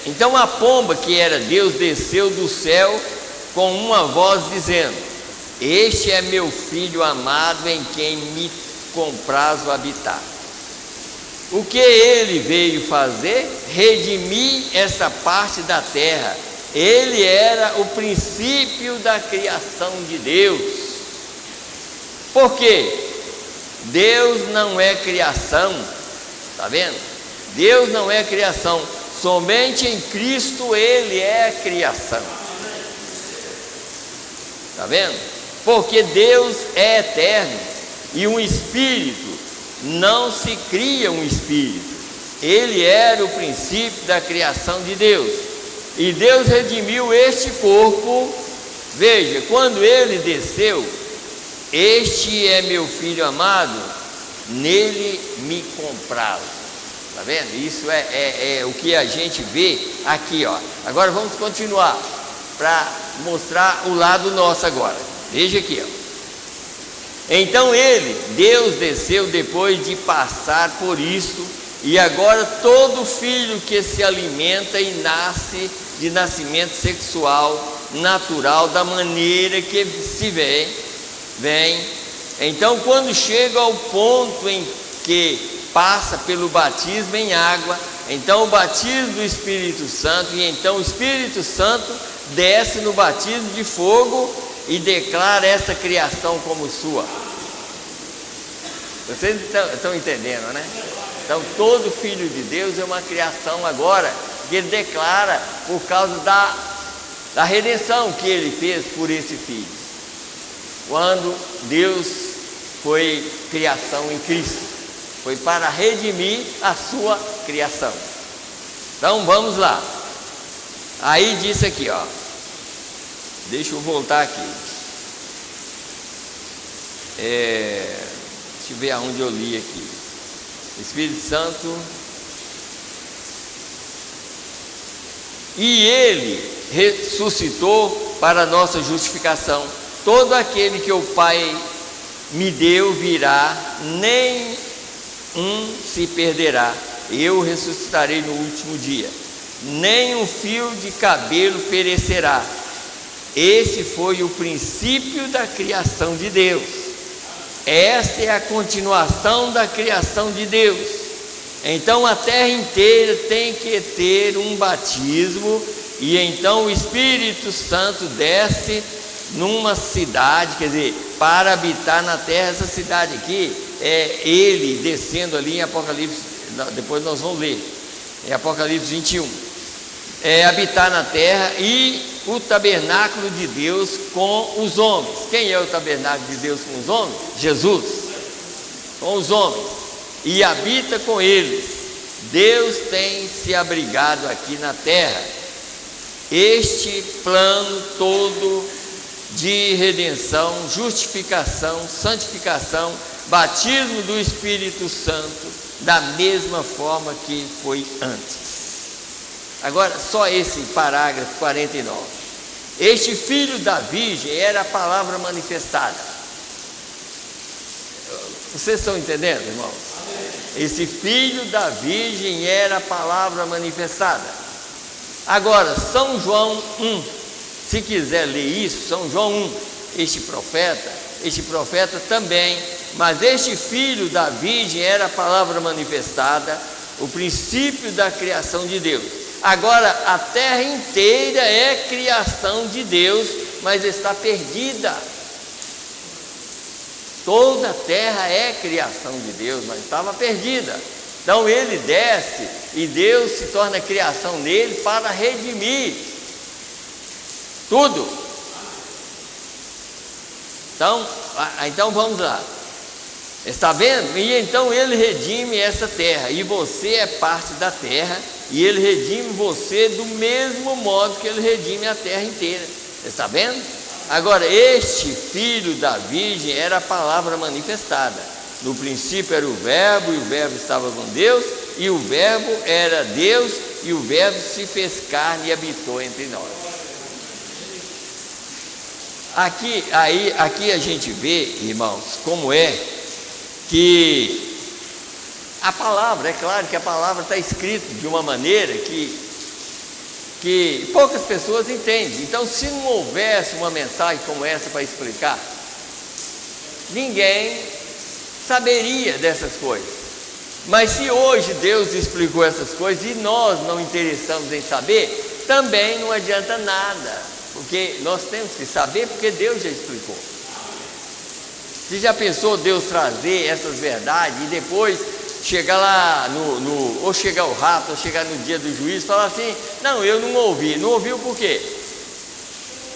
Então a pomba que era Deus desceu do céu com uma voz dizendo: este é meu filho amado em quem me comprazo habitar. O que ele veio fazer? Redimir essa parte da terra. Ele era o princípio da criação de Deus. Por quê? Deus não é criação, tá vendo? Deus não é criação, somente em Cristo Ele é criação, tá vendo? Porque Deus é eterno e um espírito não se cria um espírito. Ele era o princípio da criação de Deus e Deus redimiu este corpo. Veja, quando Ele desceu, este é meu filho amado, nele me comprazo. Está vendo? Isso é o que a gente vê aqui, ó. Agora vamos continuar para mostrar o lado nosso agora. Veja aqui, ó. Então Deus desceu depois de passar por isso, e agora todo filho que se alimenta e nasce de nascimento sexual natural, da maneira que se vem. Então quando chega ao ponto em que passa pelo batismo em água, então o batismo do Espírito Santo, e então o Espírito Santo desce no batismo de fogo e declara essa criação como sua. Vocês estão entendendo, né? Então todo filho de Deus é uma criação agora, que ele declara por causa da redenção que ele fez por esse filho. Quando Deus foi criação em Cristo, foi para redimir a sua criação. Então vamos lá. Aí disse aqui, ó. Deixa eu voltar aqui. Deixa eu ver aonde eu li aqui. Espírito Santo. E ele ressuscitou para a nossa justificação. Todo aquele que o Pai me deu virá, nem um se perderá. Eu ressuscitarei no último dia. Nem um fio de cabelo perecerá. Esse foi o princípio da criação de Deus. Esta é a continuação da criação de Deus. Então a terra inteira tem que ter um batismo, e então o Espírito Santo desce numa cidade, quer dizer, para habitar na terra. Essa cidade aqui é ele descendo ali em Apocalipse, depois nós vamos ler, em Apocalipse 21. Habitar na terra, e o tabernáculo de Deus com os homens. Quem é o tabernáculo de Deus com os homens? Jesus, com os homens, e habita com eles. Deus tem se abrigado aqui na terra. Este plano todo de redenção, justificação, santificação, batismo do Espírito Santo, da mesma forma que foi antes. Agora, só esse parágrafo 49. Este filho da virgem era a palavra manifestada. Vocês estão entendendo, irmãos? Esse filho da virgem era a palavra manifestada. Agora, São João 1, se quiser ler isso, São João 1, este profeta também, mas este filho da virgem era a palavra manifestada, o princípio da criação de Deus. Agora, a terra inteira é criação de Deus, mas está perdida. Toda a terra é criação de Deus, mas estava perdida. Então ele desce e Deus se torna criação nele para redimir tudo. Então vamos lá. Está vendo? E então ele redime essa terra, e você é parte da terra, e ele redime você do mesmo modo que ele redime a terra inteira. Está vendo? Agora, este filho da virgem era a palavra manifestada. No princípio era o verbo, e o verbo estava com Deus, e o verbo era Deus, e o verbo se fez carne e habitou entre nós. Aqui a gente vê, irmãos, como é que a palavra, é claro que a palavra está escrita de uma maneira que poucas pessoas entendem. Então, se não houvesse uma mensagem como essa para explicar, ninguém saberia dessas coisas. Mas se hoje Deus explicou essas coisas e nós não interessamos em saber, também não adianta nada, porque nós temos que saber, porque Deus já explicou. Você já pensou Deus trazer essas verdades e depois chegar lá ou chegar o rato, ou chegar no dia do juízo, falar assim: não, eu não ouvi. Não ouviu por quê?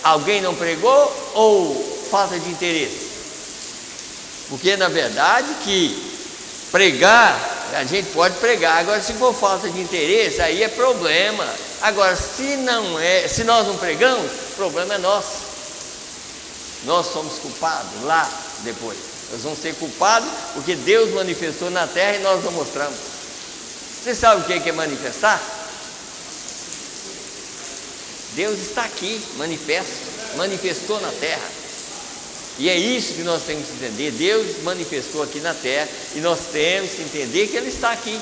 Alguém não pregou ou falta de interesse? Porque na verdade que pregar, a gente pode pregar. Agora, se for falta de interesse, aí é problema. Agora, se nós não pregamos, o problema é nosso. Nós somos culpados lá depois. Nós vamos ser culpados porque Deus manifestou na terra e nós não mostramos. Você sabe o que é manifestar? Deus está aqui, manifestou na terra. E é isso que nós temos que entender. Deus manifestou aqui na terra e nós temos que entender que Ele está aqui.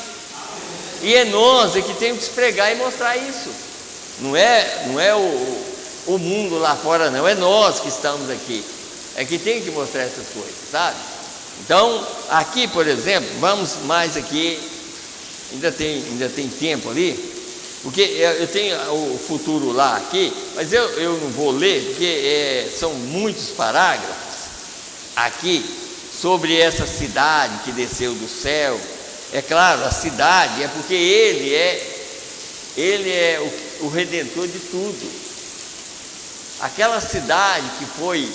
E é nós que temos que pregar e mostrar isso. Não é o mundo lá fora, não. É nós que estamos aqui. É que tem que mostrar essas coisas, sabe? Então, aqui, por exemplo, vamos mais aqui. Ainda tem tempo ali. Porque eu tenho o futuro lá aqui, mas eu não vou ler, porque são muitos parágrafos aqui sobre essa cidade que desceu do céu, É claro, a cidade é porque Ele é o Redentor de tudo. Aquela cidade que foi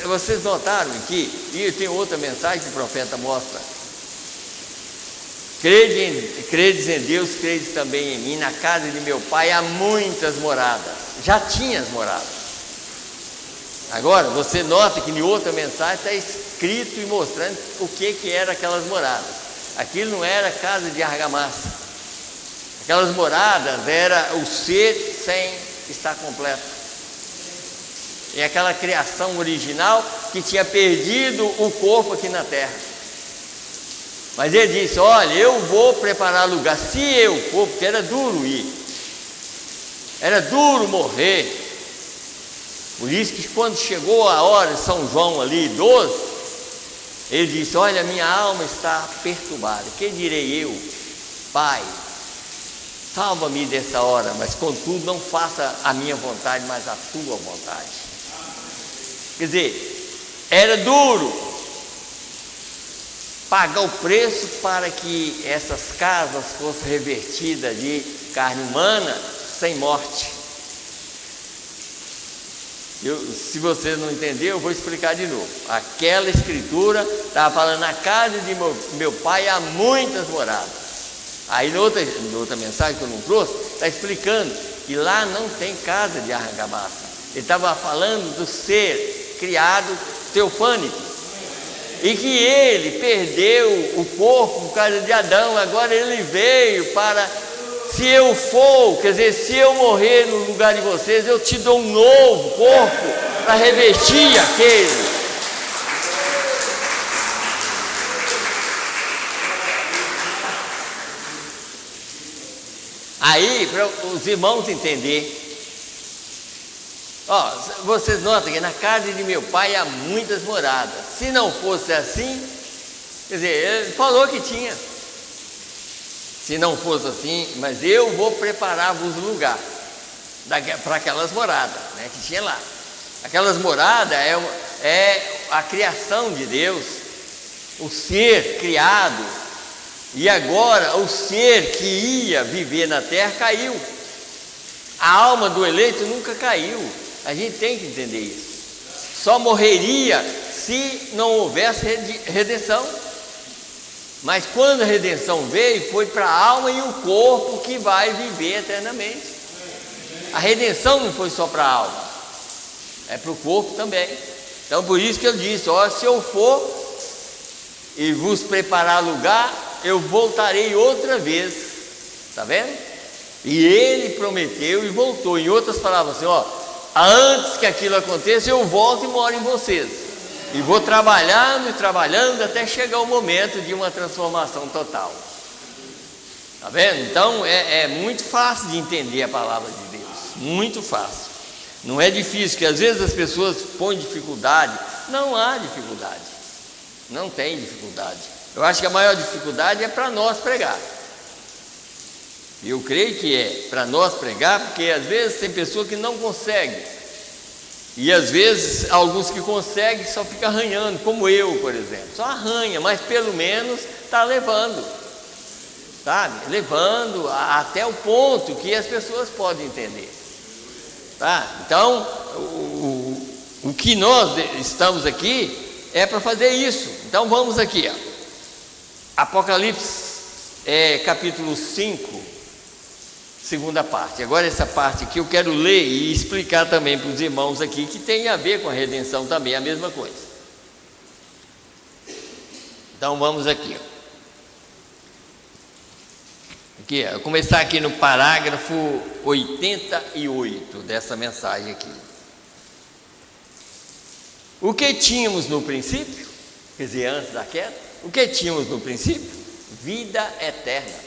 vocês notaram aqui, e tem outra mensagem que o profeta mostra: credes em Deus, credes também em mim, na casa de meu pai há muitas moradas. Já tinha as moradas. Agora, você nota que em outra mensagem está escrito e mostrando o que eram aquelas moradas. Aquilo não era casa de argamassa. Aquelas moradas era o ser sem estar completo. E aquela criação original que tinha perdido o corpo aqui na terra. Mas ele disse: olha, eu vou preparar lugar. Se eu for, porque era duro ir, era duro morrer. Por isso que quando chegou a hora de São João ali, 12, ele disse: olha, minha alma está perturbada. Que direi eu? Pai, salva-me dessa hora, mas contudo não faça a minha vontade, mas a tua vontade. Quer dizer, era duro pagar o preço para que essas casas fossem revertidas de carne humana sem morte. Se você não entendeu, eu vou explicar de novo. Aquela escritura estava falando: na casa de meu pai há muitas moradas. Aí na outra mensagem que eu não trouxe, está explicando que lá não tem casa de argamassa. Ele estava falando do ser criado teofânico, e que ele perdeu o corpo por causa de Adão. Agora ele veio para, se eu for, quer dizer, se eu morrer no lugar de vocês, eu te dou um novo corpo para revestir aquele. Aí, para os irmãos entenderem, vocês notam que na casa de meu pai há muitas moradas. Se não fosse assim, quer dizer, ele falou que tinha. Se não fosse assim, mas eu vou preparar-vos lugar para aquelas moradas, né, que tinha lá. Aquelas moradas é a criação de Deus, o ser criado. E agora o ser que ia viver na terra caiu. A alma do eleito nunca caiu. A gente tem que entender isso. Só morreria se não houvesse redenção. Mas quando a redenção veio, foi para a alma e o corpo que vai viver eternamente. A redenção não foi só para a alma, é para o corpo também. Então por isso que eu disse: se eu for e vos preparar lugar, eu voltarei outra vez. Está vendo? E ele prometeu e voltou. Em outras palavras, assim, antes que aquilo aconteça, eu volto e moro em vocês. E vou trabalhando e trabalhando até chegar o momento de uma transformação total. Está vendo? Então é muito fácil de entender a palavra de Deus. Muito fácil. Não é difícil, porque às vezes as pessoas põem dificuldade. Não há dificuldade. Não tem dificuldade. Eu acho que a maior dificuldade é para nós pregar. Eu creio que é para nós pregar, porque às vezes tem pessoas que não conseguem. E às vezes alguns que conseguem só ficam arranhando, como eu, por exemplo. Só arranha, mas pelo menos está levando. Sabe? Levando até o ponto que as pessoas podem entender. Tá? Então, o que nós estamos aqui é para fazer isso. Então vamos aqui, Apocalipse capítulo 5, segunda parte. Agora essa parte aqui eu quero ler e explicar também para os irmãos aqui, que tem a ver com a redenção também, a mesma coisa. Então vamos aqui. Aqui, vou começar aqui no parágrafo 88 dessa mensagem aqui. O que tínhamos no princípio, quer dizer, antes da queda, o que tínhamos no princípio? Vida eterna.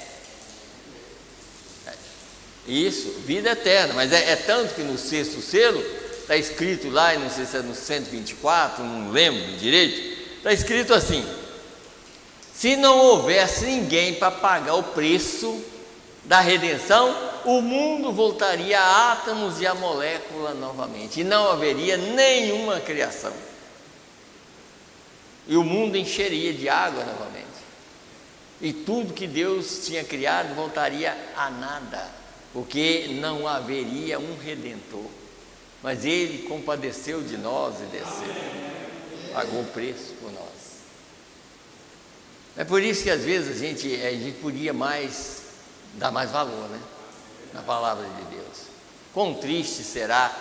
Isso, vida eterna, mas é tanto que no sexto selo, está escrito lá, não sei se é no 124, não lembro direito, está escrito assim: se não houvesse ninguém para pagar o preço da redenção, o mundo voltaria a átomos e a molécula novamente, e não haveria nenhuma criação, e o mundo encheria de água novamente. e tudo que Deus tinha criado voltaria a nada, porque não haveria um Redentor. Mas Ele compadeceu de nós e desceu, pagou o preço por nós. É por isso que às vezes a gente podia dar mais valor, né, na palavra de Deus. Quão triste será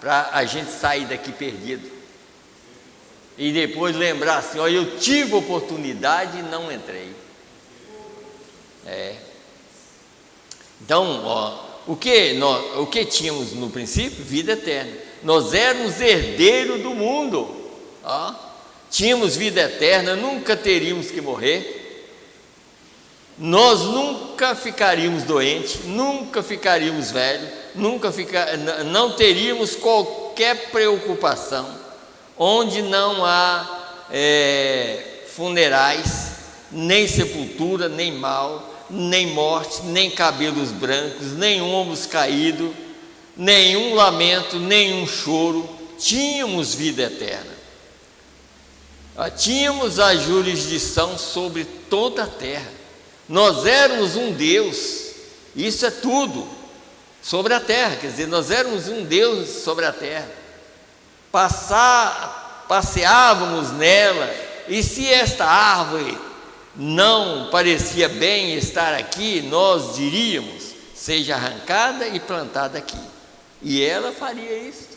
para a gente sair daqui perdido e depois lembrar assim: olha, eu tive oportunidade e não entrei. Então, o que tínhamos no princípio? Vida eterna. Nós éramos herdeiros do mundo. Tínhamos vida eterna, nunca teríamos que morrer. Nós nunca ficaríamos doentes, nunca ficaríamos velhos, não teríamos qualquer preocupação. Onde não há funerais, nem sepultura, nem mal, nem morte, nem cabelos brancos, nem ombros caídos, nenhum lamento, nenhum choro. Tínhamos vida eterna. Tínhamos a jurisdição sobre toda a terra. Nós éramos um Deus, isso é tudo, sobre a terra. Quer dizer, nós éramos um Deus sobre a terra. Passeávamos nela, e se esta árvore não parecia bem estar aqui, nós diríamos: seja arrancada e plantada aqui. E ela faria isso.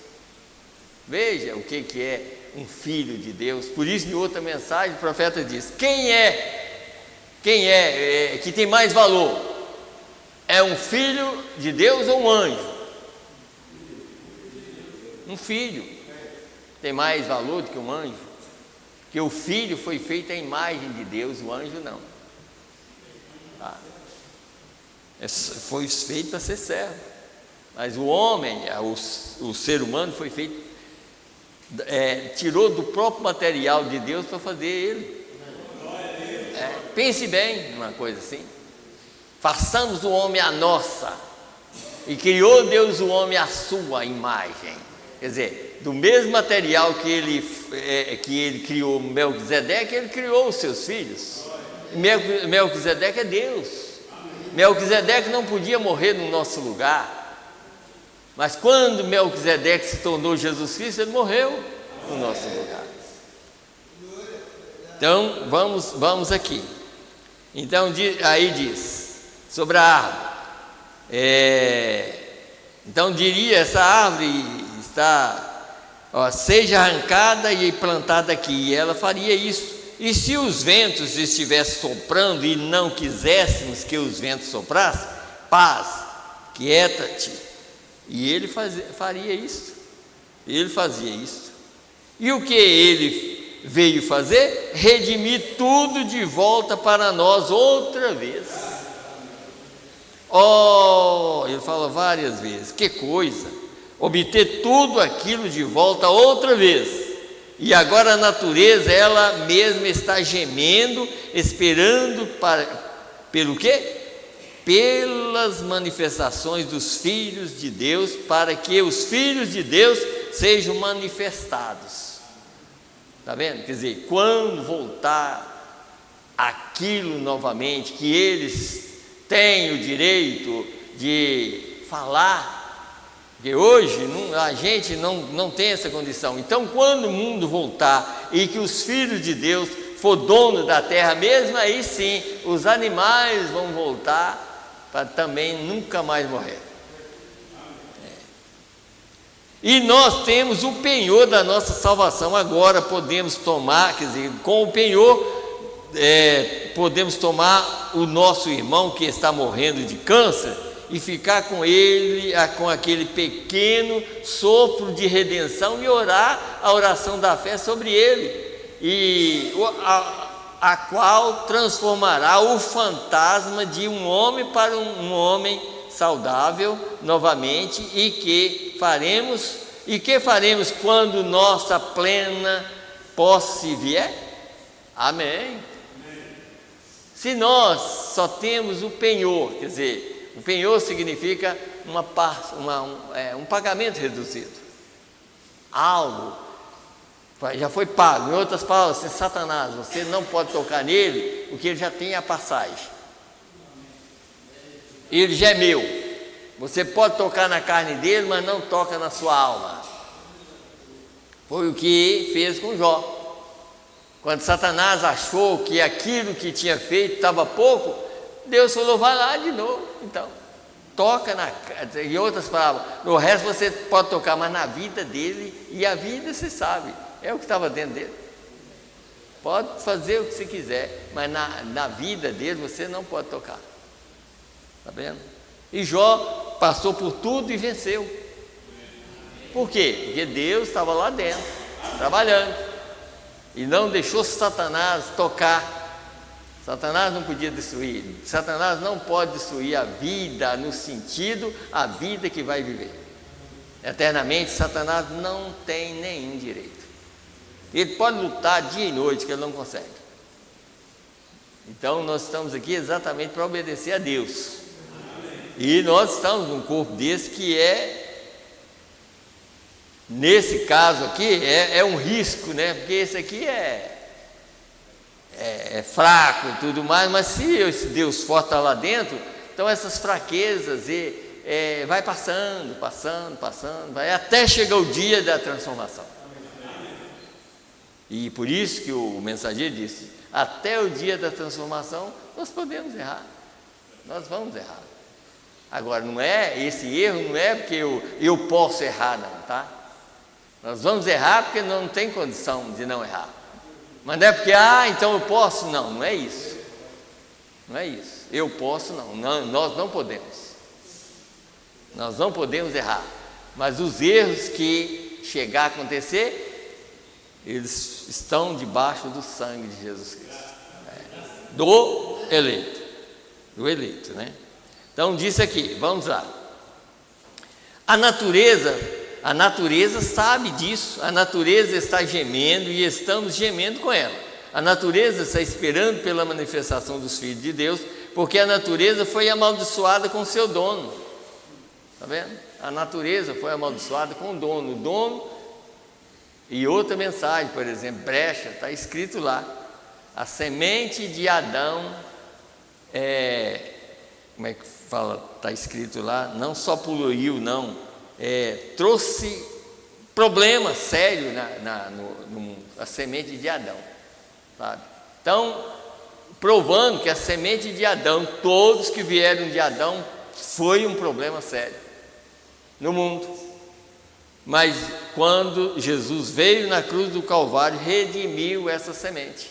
Veja o que é um filho de Deus. Por isso, em outra mensagem, o profeta diz: quem é que tem mais valor? É um filho de Deus ou um anjo? Um filho tem mais valor do que um anjo, porque o filho foi feito à imagem de Deus, o anjo não. Foi feito para ser servo, mas o homem, o ser humano foi feito, tirou do próprio material de Deus para fazer ele. Pense bem numa coisa assim: façamos o homem a nossa, e criou Deus o homem à sua imagem. Quer dizer, do mesmo material que ele criou Melquisedeque, ele criou os seus filhos. Melquisedeque é Deus. Melquisedeque não podia morrer no nosso lugar, mas quando Melquisedeque se tornou Jesus Cristo, ele morreu no nosso lugar. Então, vamos aqui. Então, aí diz sobre a árvore. Então, diria: essa árvore seja arrancada e plantada aqui, e ela faria isso. E se os ventos estivessem soprando e não quiséssemos que os ventos soprassem, paz, quieta-te. E ele faria isso. Ele fazia isso. E o que ele veio fazer? Redimir tudo de volta para nós outra vez. Ele fala várias vezes: que coisa! Obter tudo aquilo de volta outra vez. E agora a natureza, ela mesma está gemendo, esperando pelo quê? Pelas manifestações dos filhos de Deus, para que os filhos de Deus sejam manifestados. Está vendo? Quer dizer, quando voltar aquilo novamente, que eles têm o direito de falar, porque hoje a gente não tem essa condição. Então, quando o mundo voltar e que os filhos de Deus for dono da terra mesmo, aí sim os animais vão voltar para também nunca mais morrer. E nós temos o penhor da nossa salvação. Agora podemos tomar, quer dizer, com o penhor podemos tomar o nosso irmão que está morrendo de câncer e ficar com ele, com aquele pequeno sopro de redenção, e orar a oração da fé sobre ele, e a qual transformará o fantasma de um homem para um homem saudável novamente. E que faremos quando nossa plena posse vier? Amém. Se nós só temos o penhor, quer dizer, o penhor significa um pagamento reduzido, algo Já foi pago. Em outras palavras, assim, Satanás, você não pode tocar nele, porque ele já tem a passagem. Ele já é meu. Você pode tocar na carne dele, mas não toca na sua alma. Foi o que fez com Jó. Quando Satanás achou que aquilo que tinha feito estava pouco, Deus falou, vai lá de novo. Então, toca em outras palavras, no resto você pode tocar, mas na vida dele, e a vida você sabe, é o que estava dentro dele. Pode fazer o que você quiser, mas na vida dele você não pode tocar. Está vendo? E Jó passou por tudo e venceu. Por quê? Porque Deus estava lá dentro, trabalhando, e não deixou Satanás tocar. Satanás não podia destruir. Satanás não pode destruir a vida, no sentido, a vida que vai viver. Eternamente, Satanás não tem nenhum direito. Ele pode lutar dia e noite, que ele não consegue. Então, nós estamos aqui exatamente para obedecer a Deus. E nós estamos num corpo desse que nesse caso aqui, é um risco, né? Porque esse aqui é fraco e tudo mais, mas se esse Deus forte está lá dentro, então essas fraquezas vai passando, vai até chegar o dia da transformação. E por isso que o mensageiro disse, até o dia da transformação, nós podemos errar, nós vamos errar. Agora, esse erro não é porque eu posso errar, não, tá? Nós vamos errar porque não tem condição de não errar. Mas não é porque, então eu posso, não é isso. Não é isso. Eu posso, não, nós não podemos. Nós não podemos errar. Mas os erros que chegar a acontecer, eles estão debaixo do sangue de Jesus Cristo. Do eleito, né? Então, disse aqui, vamos lá. A natureza sabe disso, a natureza está gemendo e estamos gemendo com ela. A natureza está esperando pela manifestação dos filhos de Deus, porque a natureza foi amaldiçoada com seu dono. Está vendo? A natureza foi amaldiçoada com o dono. O dono, e outra mensagem, por exemplo, brecha, está escrito lá, a semente de Adão, como é que fala? Está escrito lá, não só poluiu, não, trouxe problema sério na semente de Adão, sabe? Então, provando que a semente de Adão, todos que vieram de Adão, foi um problema sério no mundo. Mas quando Jesus veio na cruz do Calvário, redimiu essa semente.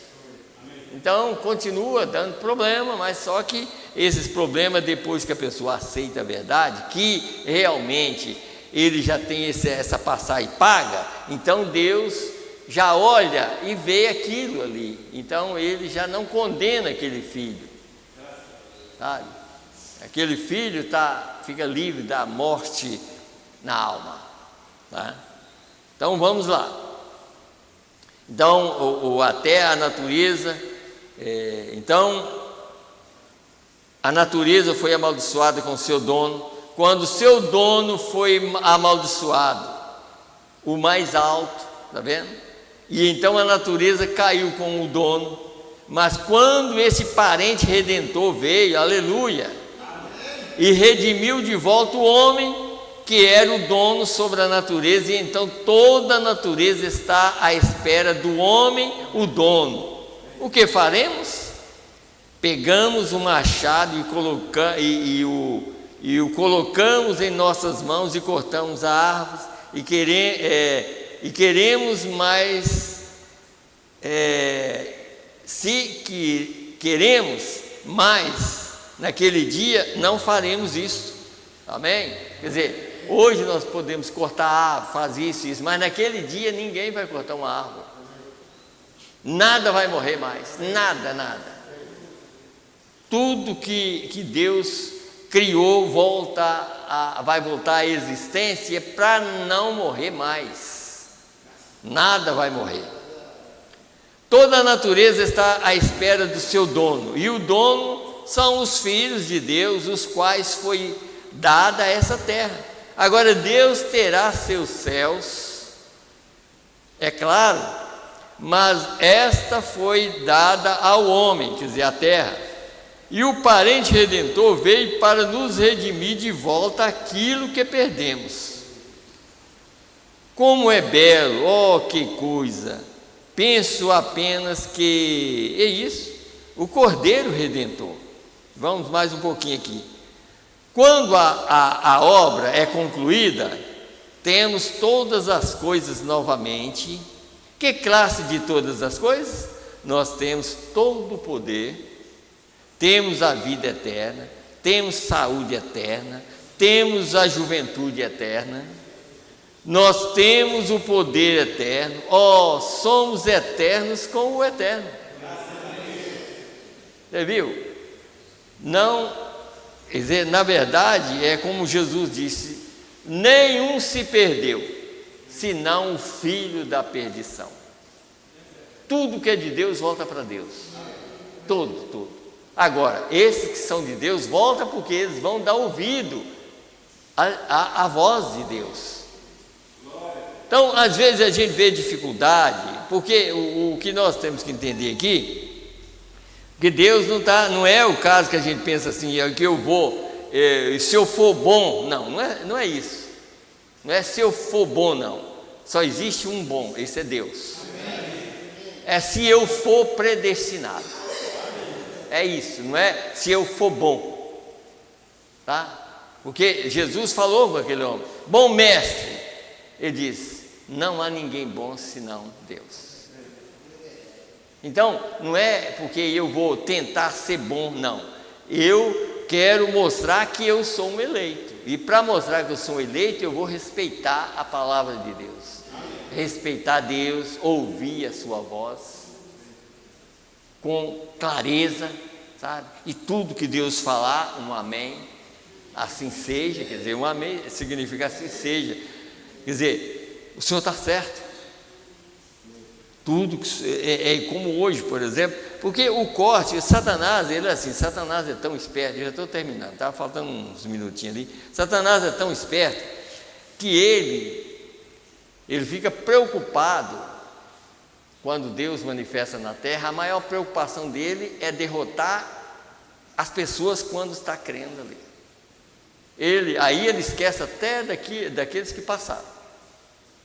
Então, continua dando problema, mas só que esses problemas, depois que a pessoa aceita a verdade, que realmente ele já tem essa passagem paga, então Deus já olha e vê aquilo ali. Então, ele já não condena aquele filho, sabe? Aquele filho fica livre da morte na alma, tá? Então, vamos lá. Então, até a natureza... Então, a natureza foi amaldiçoada com seu dono. Quando seu dono foi amaldiçoado, o mais alto, está vendo? E então a natureza caiu com o dono. Mas quando esse parente redentor veio, aleluia, e redimiu de volta o homem, que era o dono sobre a natureza, e então toda a natureza está à espera do homem, o dono. O que faremos? Pegamos o machado e o colocamos em nossas mãos e cortamos a árvore e queremos mais, queremos mais naquele dia, não faremos isso. Amém? Quer dizer, hoje nós podemos cortar a árvore, fazer isso, mas naquele dia ninguém vai cortar uma árvore. Nada vai morrer mais, nada. Tudo que Deus criou vai voltar à existência para não morrer mais. Nada vai morrer. Toda a natureza está à espera do seu dono, e o dono são os filhos de Deus, os quais foi dada essa terra. Agora Deus terá seus céus, é claro, mas esta foi dada ao homem, quer dizer, à terra. E o parente redentor veio para nos redimir de volta aquilo que perdemos. Como é belo, oh que coisa! Penso apenas que é isso, o Cordeiro Redentor. Vamos mais um pouquinho aqui. Quando a obra é concluída, temos todas as coisas novamente. Que classe de todas as coisas? Nós temos todo o poder, temos a vida eterna, temos saúde eterna, temos a juventude eterna, nós temos o poder eterno, somos eternos com o eterno. Você viu? Não, quer dizer, na verdade, é como Jesus disse: nenhum se perdeu, senão o filho da perdição. Tudo que é de Deus volta para Deus, tudo. Agora, esses que são de Deus voltam porque eles vão dar ouvido à voz de Deus. Então, às vezes a gente vê dificuldade, porque o que nós temos que entender aqui, que Deus não é o caso que a gente pensa assim, que eu vou, se eu for bom, não é isso, não é se eu for bom, não, só existe um bom, esse é Deus. É se eu for predestinado, é isso, não é se eu for bom, tá? Porque Jesus falou com aquele homem: bom mestre, ele diz: não há ninguém bom senão Deus. Então, não é porque eu vou tentar ser bom, não. Eu quero mostrar que eu sou um eleito. E para mostrar que eu sou um eleito, eu vou respeitar a palavra de Deus. Respeitar Deus, ouvir a sua voz com clareza, sabe? E tudo que Deus falar, um amém, assim seja. Quer dizer, um amém significa assim seja. Quer dizer, o Senhor está certo. Tudo é como hoje, por exemplo, porque o corte, Satanás, ele é assim, Satanás é tão esperto, eu já estou terminando, estava faltando uns minutinhos ali. Satanás é tão esperto que ele fica preocupado quando Deus manifesta na terra. A maior preocupação dele é derrotar as pessoas quando está crendo ali. Aí ele esquece até daqueles que passaram.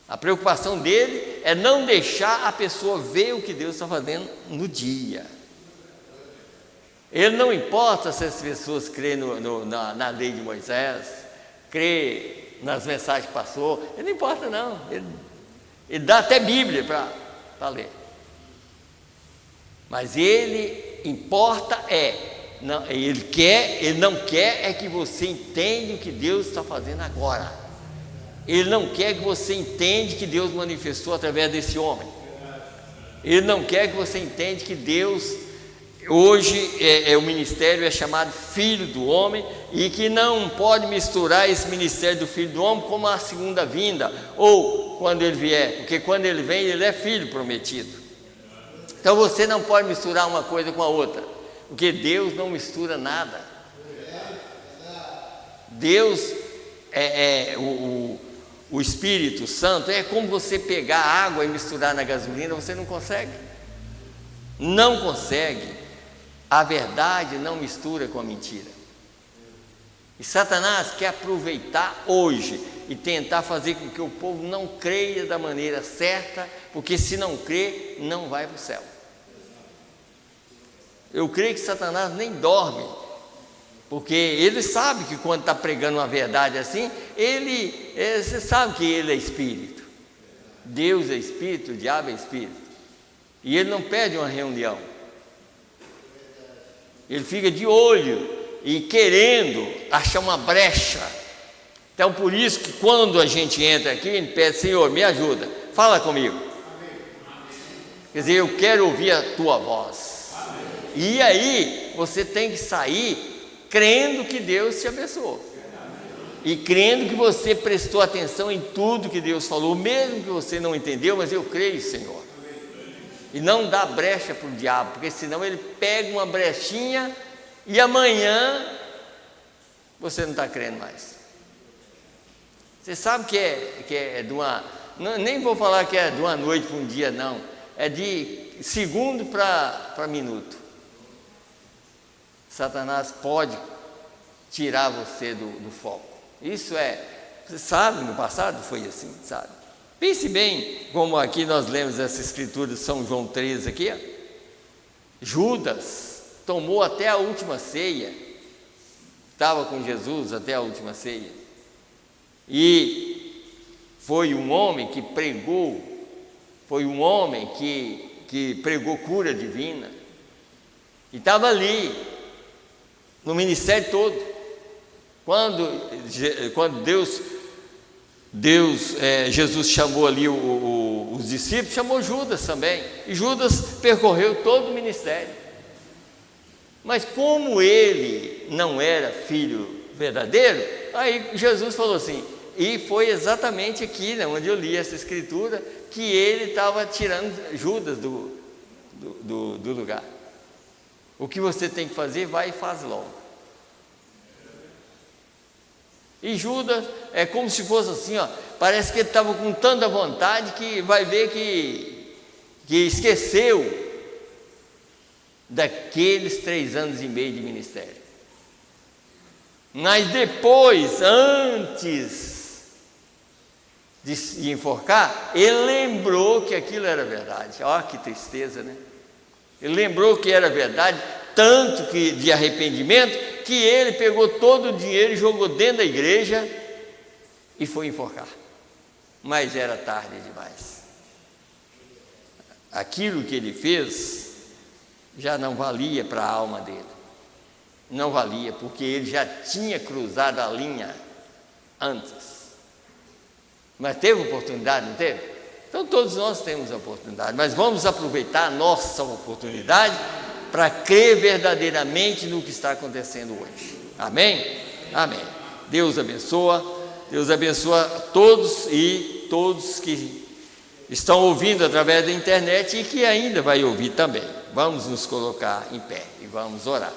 A preocupação dele é não deixar a pessoa ver o que Deus está fazendo no dia. Ele não importa se as pessoas creem na lei de Moisés, creem nas mensagens que passou, ele não importa não, ele dá até Bíblia para ler. Mas ele importa ele não quer é que você entenda o que Deus está fazendo agora. Ele não quer que você entenda que Deus manifestou através desse homem. Ele não quer que você entenda que Deus, hoje, o ministério é chamado Filho do Homem, e que não pode misturar esse ministério do Filho do Homem com a segunda vinda, ou quando ele vier, porque quando ele vem, ele é Filho prometido. Então você não pode misturar uma coisa com a outra, porque Deus não mistura nada. Deus o Espírito Santo é como você pegar água e misturar na gasolina. Você não consegue. Não consegue. A verdade não mistura com a mentira. E Satanás quer aproveitar hoje e tentar fazer com que o povo não creia da maneira certa, porque se não crer, não vai para o céu. Eu creio que Satanás nem dorme, porque ele sabe que quando está pregando uma verdade assim, você sabe que ele é espírito. Deus é espírito, o diabo é espírito. E ele não perde uma reunião. Ele fica de olho e querendo achar uma brecha. Então, por isso que quando a gente entra aqui, a gente pede: Senhor, me ajuda, fala comigo. Quer dizer, eu quero ouvir a tua voz. E aí, você tem que sair crendo que Deus te abençoou. E crendo que você prestou atenção em tudo que Deus falou, mesmo que você não entendeu, mas eu creio, Senhor. E não dá brecha para o diabo, porque senão ele pega uma brechinha e amanhã você não está crendo mais. Você sabe que é de nem vou falar que é de uma noite para um dia, não. É de segundo para minuto. Satanás pode tirar você do foco. Isso você sabe, no passado foi assim, sabe? Pense bem, como aqui nós lemos essa escritura de São João 13 aqui, ó. Judas tomou até a última ceia, estava com Jesus até a última ceia, e foi um homem que pregou, que pregou cura divina, e estava ali, no ministério todo. Quando Jesus chamou ali os discípulos, chamou Judas também, e Judas percorreu todo o ministério. Mas como ele não era filho verdadeiro, aí Jesus falou assim, e foi exatamente aqui, né, onde eu li essa escritura, que ele estava tirando Judas do lugar. O que você tem que fazer, vai e faz logo. E Judas é como se fosse assim, ó, parece que ele estava com tanta vontade que vai ver que esqueceu daqueles 3 anos e meio de ministério. Mas depois, antes de enforcar, ele lembrou que aquilo era verdade. Olha que tristeza, né? Ele lembrou que era verdade, tanto que de arrependimento, que ele pegou todo o dinheiro e jogou dentro da igreja e foi enforcar. Mas era tarde demais. Aquilo que ele fez já não valia para a alma dele. Não valia, porque ele já tinha cruzado a linha antes. Mas teve oportunidade, não teve? Então todos nós temos a oportunidade, mas vamos aproveitar a nossa oportunidade para crer verdadeiramente no que está acontecendo hoje. Amém? Amém. Deus abençoa todos e todos que estão ouvindo através da internet e que ainda vai ouvir também. Vamos nos colocar em pé e vamos orar.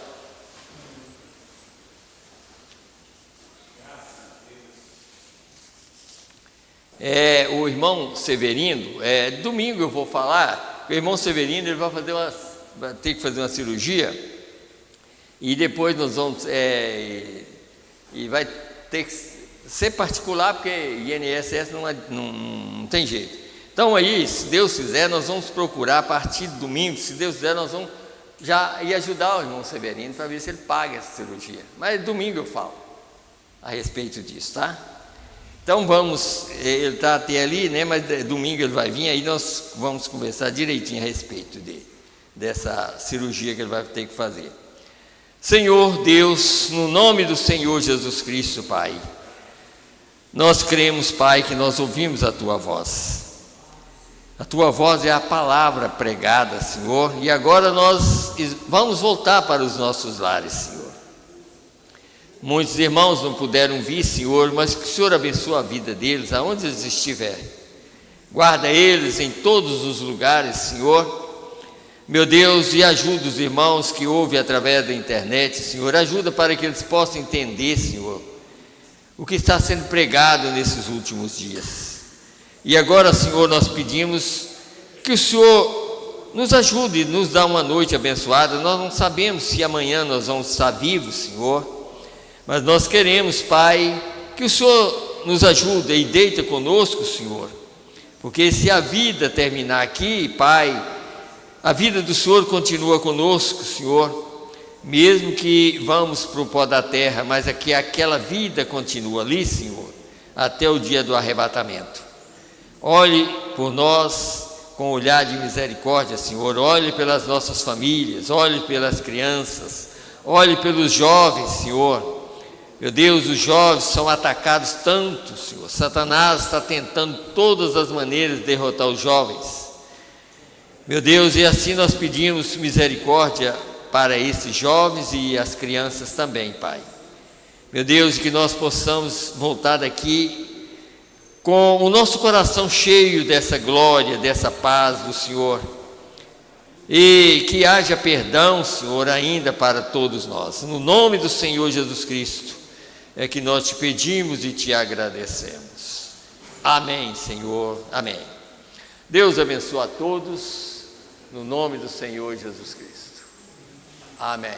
O irmão Severino, domingo eu vou falar, o irmão Severino ele vai ter que fazer uma cirurgia e depois nós vamos, e vai ter que ser particular, porque INSS não tem jeito. Então aí, se Deus quiser, nós vamos procurar a partir de domingo, se Deus quiser, nós vamos já ir ajudar o irmão Severino para ver se ele paga essa cirurgia. Mas domingo eu falo a respeito disso, tá? Então vamos, ele está até ali, né? Mas domingo ele vai vir, aí nós vamos conversar direitinho a respeito dessa cirurgia que ele vai ter que fazer. Senhor Deus, no nome do Senhor Jesus Cristo, Pai, nós cremos, Pai, que nós ouvimos a Tua voz. A Tua voz é a palavra pregada, Senhor, e agora nós vamos voltar para os nossos lares, Senhor. Muitos irmãos não puderam vir, Senhor, mas que o Senhor abençoe a vida deles, aonde eles estiverem. Guarda eles em todos os lugares, Senhor. Meu Deus, e ajuda os irmãos que ouvem através da internet, Senhor. Ajuda para que eles possam entender, Senhor, o que está sendo pregado nesses últimos dias. E agora, Senhor, nós pedimos que o Senhor nos ajude, nos dá uma noite abençoada. Nós não sabemos se amanhã nós vamos estar vivos, Senhor, mas nós queremos, Pai, que o Senhor nos ajude e deita conosco, Senhor, porque se a vida terminar aqui, Pai, a vida do Senhor continua conosco, Senhor, mesmo que vamos para o pó da terra, mas aqui aquela vida continua ali, Senhor, até o dia do arrebatamento. Olhe por nós com olhar de misericórdia, Senhor, olhe pelas nossas famílias, olhe pelas crianças, olhe pelos jovens, Senhor. Meu Deus, os jovens são atacados tanto, Senhor. Satanás está tentando todas as maneiras de derrotar os jovens. Meu Deus, e assim nós pedimos misericórdia para esses jovens e as crianças também, Pai. Meu Deus, que nós possamos voltar daqui com o nosso coração cheio dessa glória, dessa paz do Senhor. E que haja perdão, Senhor, ainda para todos nós. No nome do Senhor Jesus Cristo é que nós te pedimos e te agradecemos. Amém, Senhor, amém. Deus abençoe a todos, no nome do Senhor Jesus Cristo. Amém.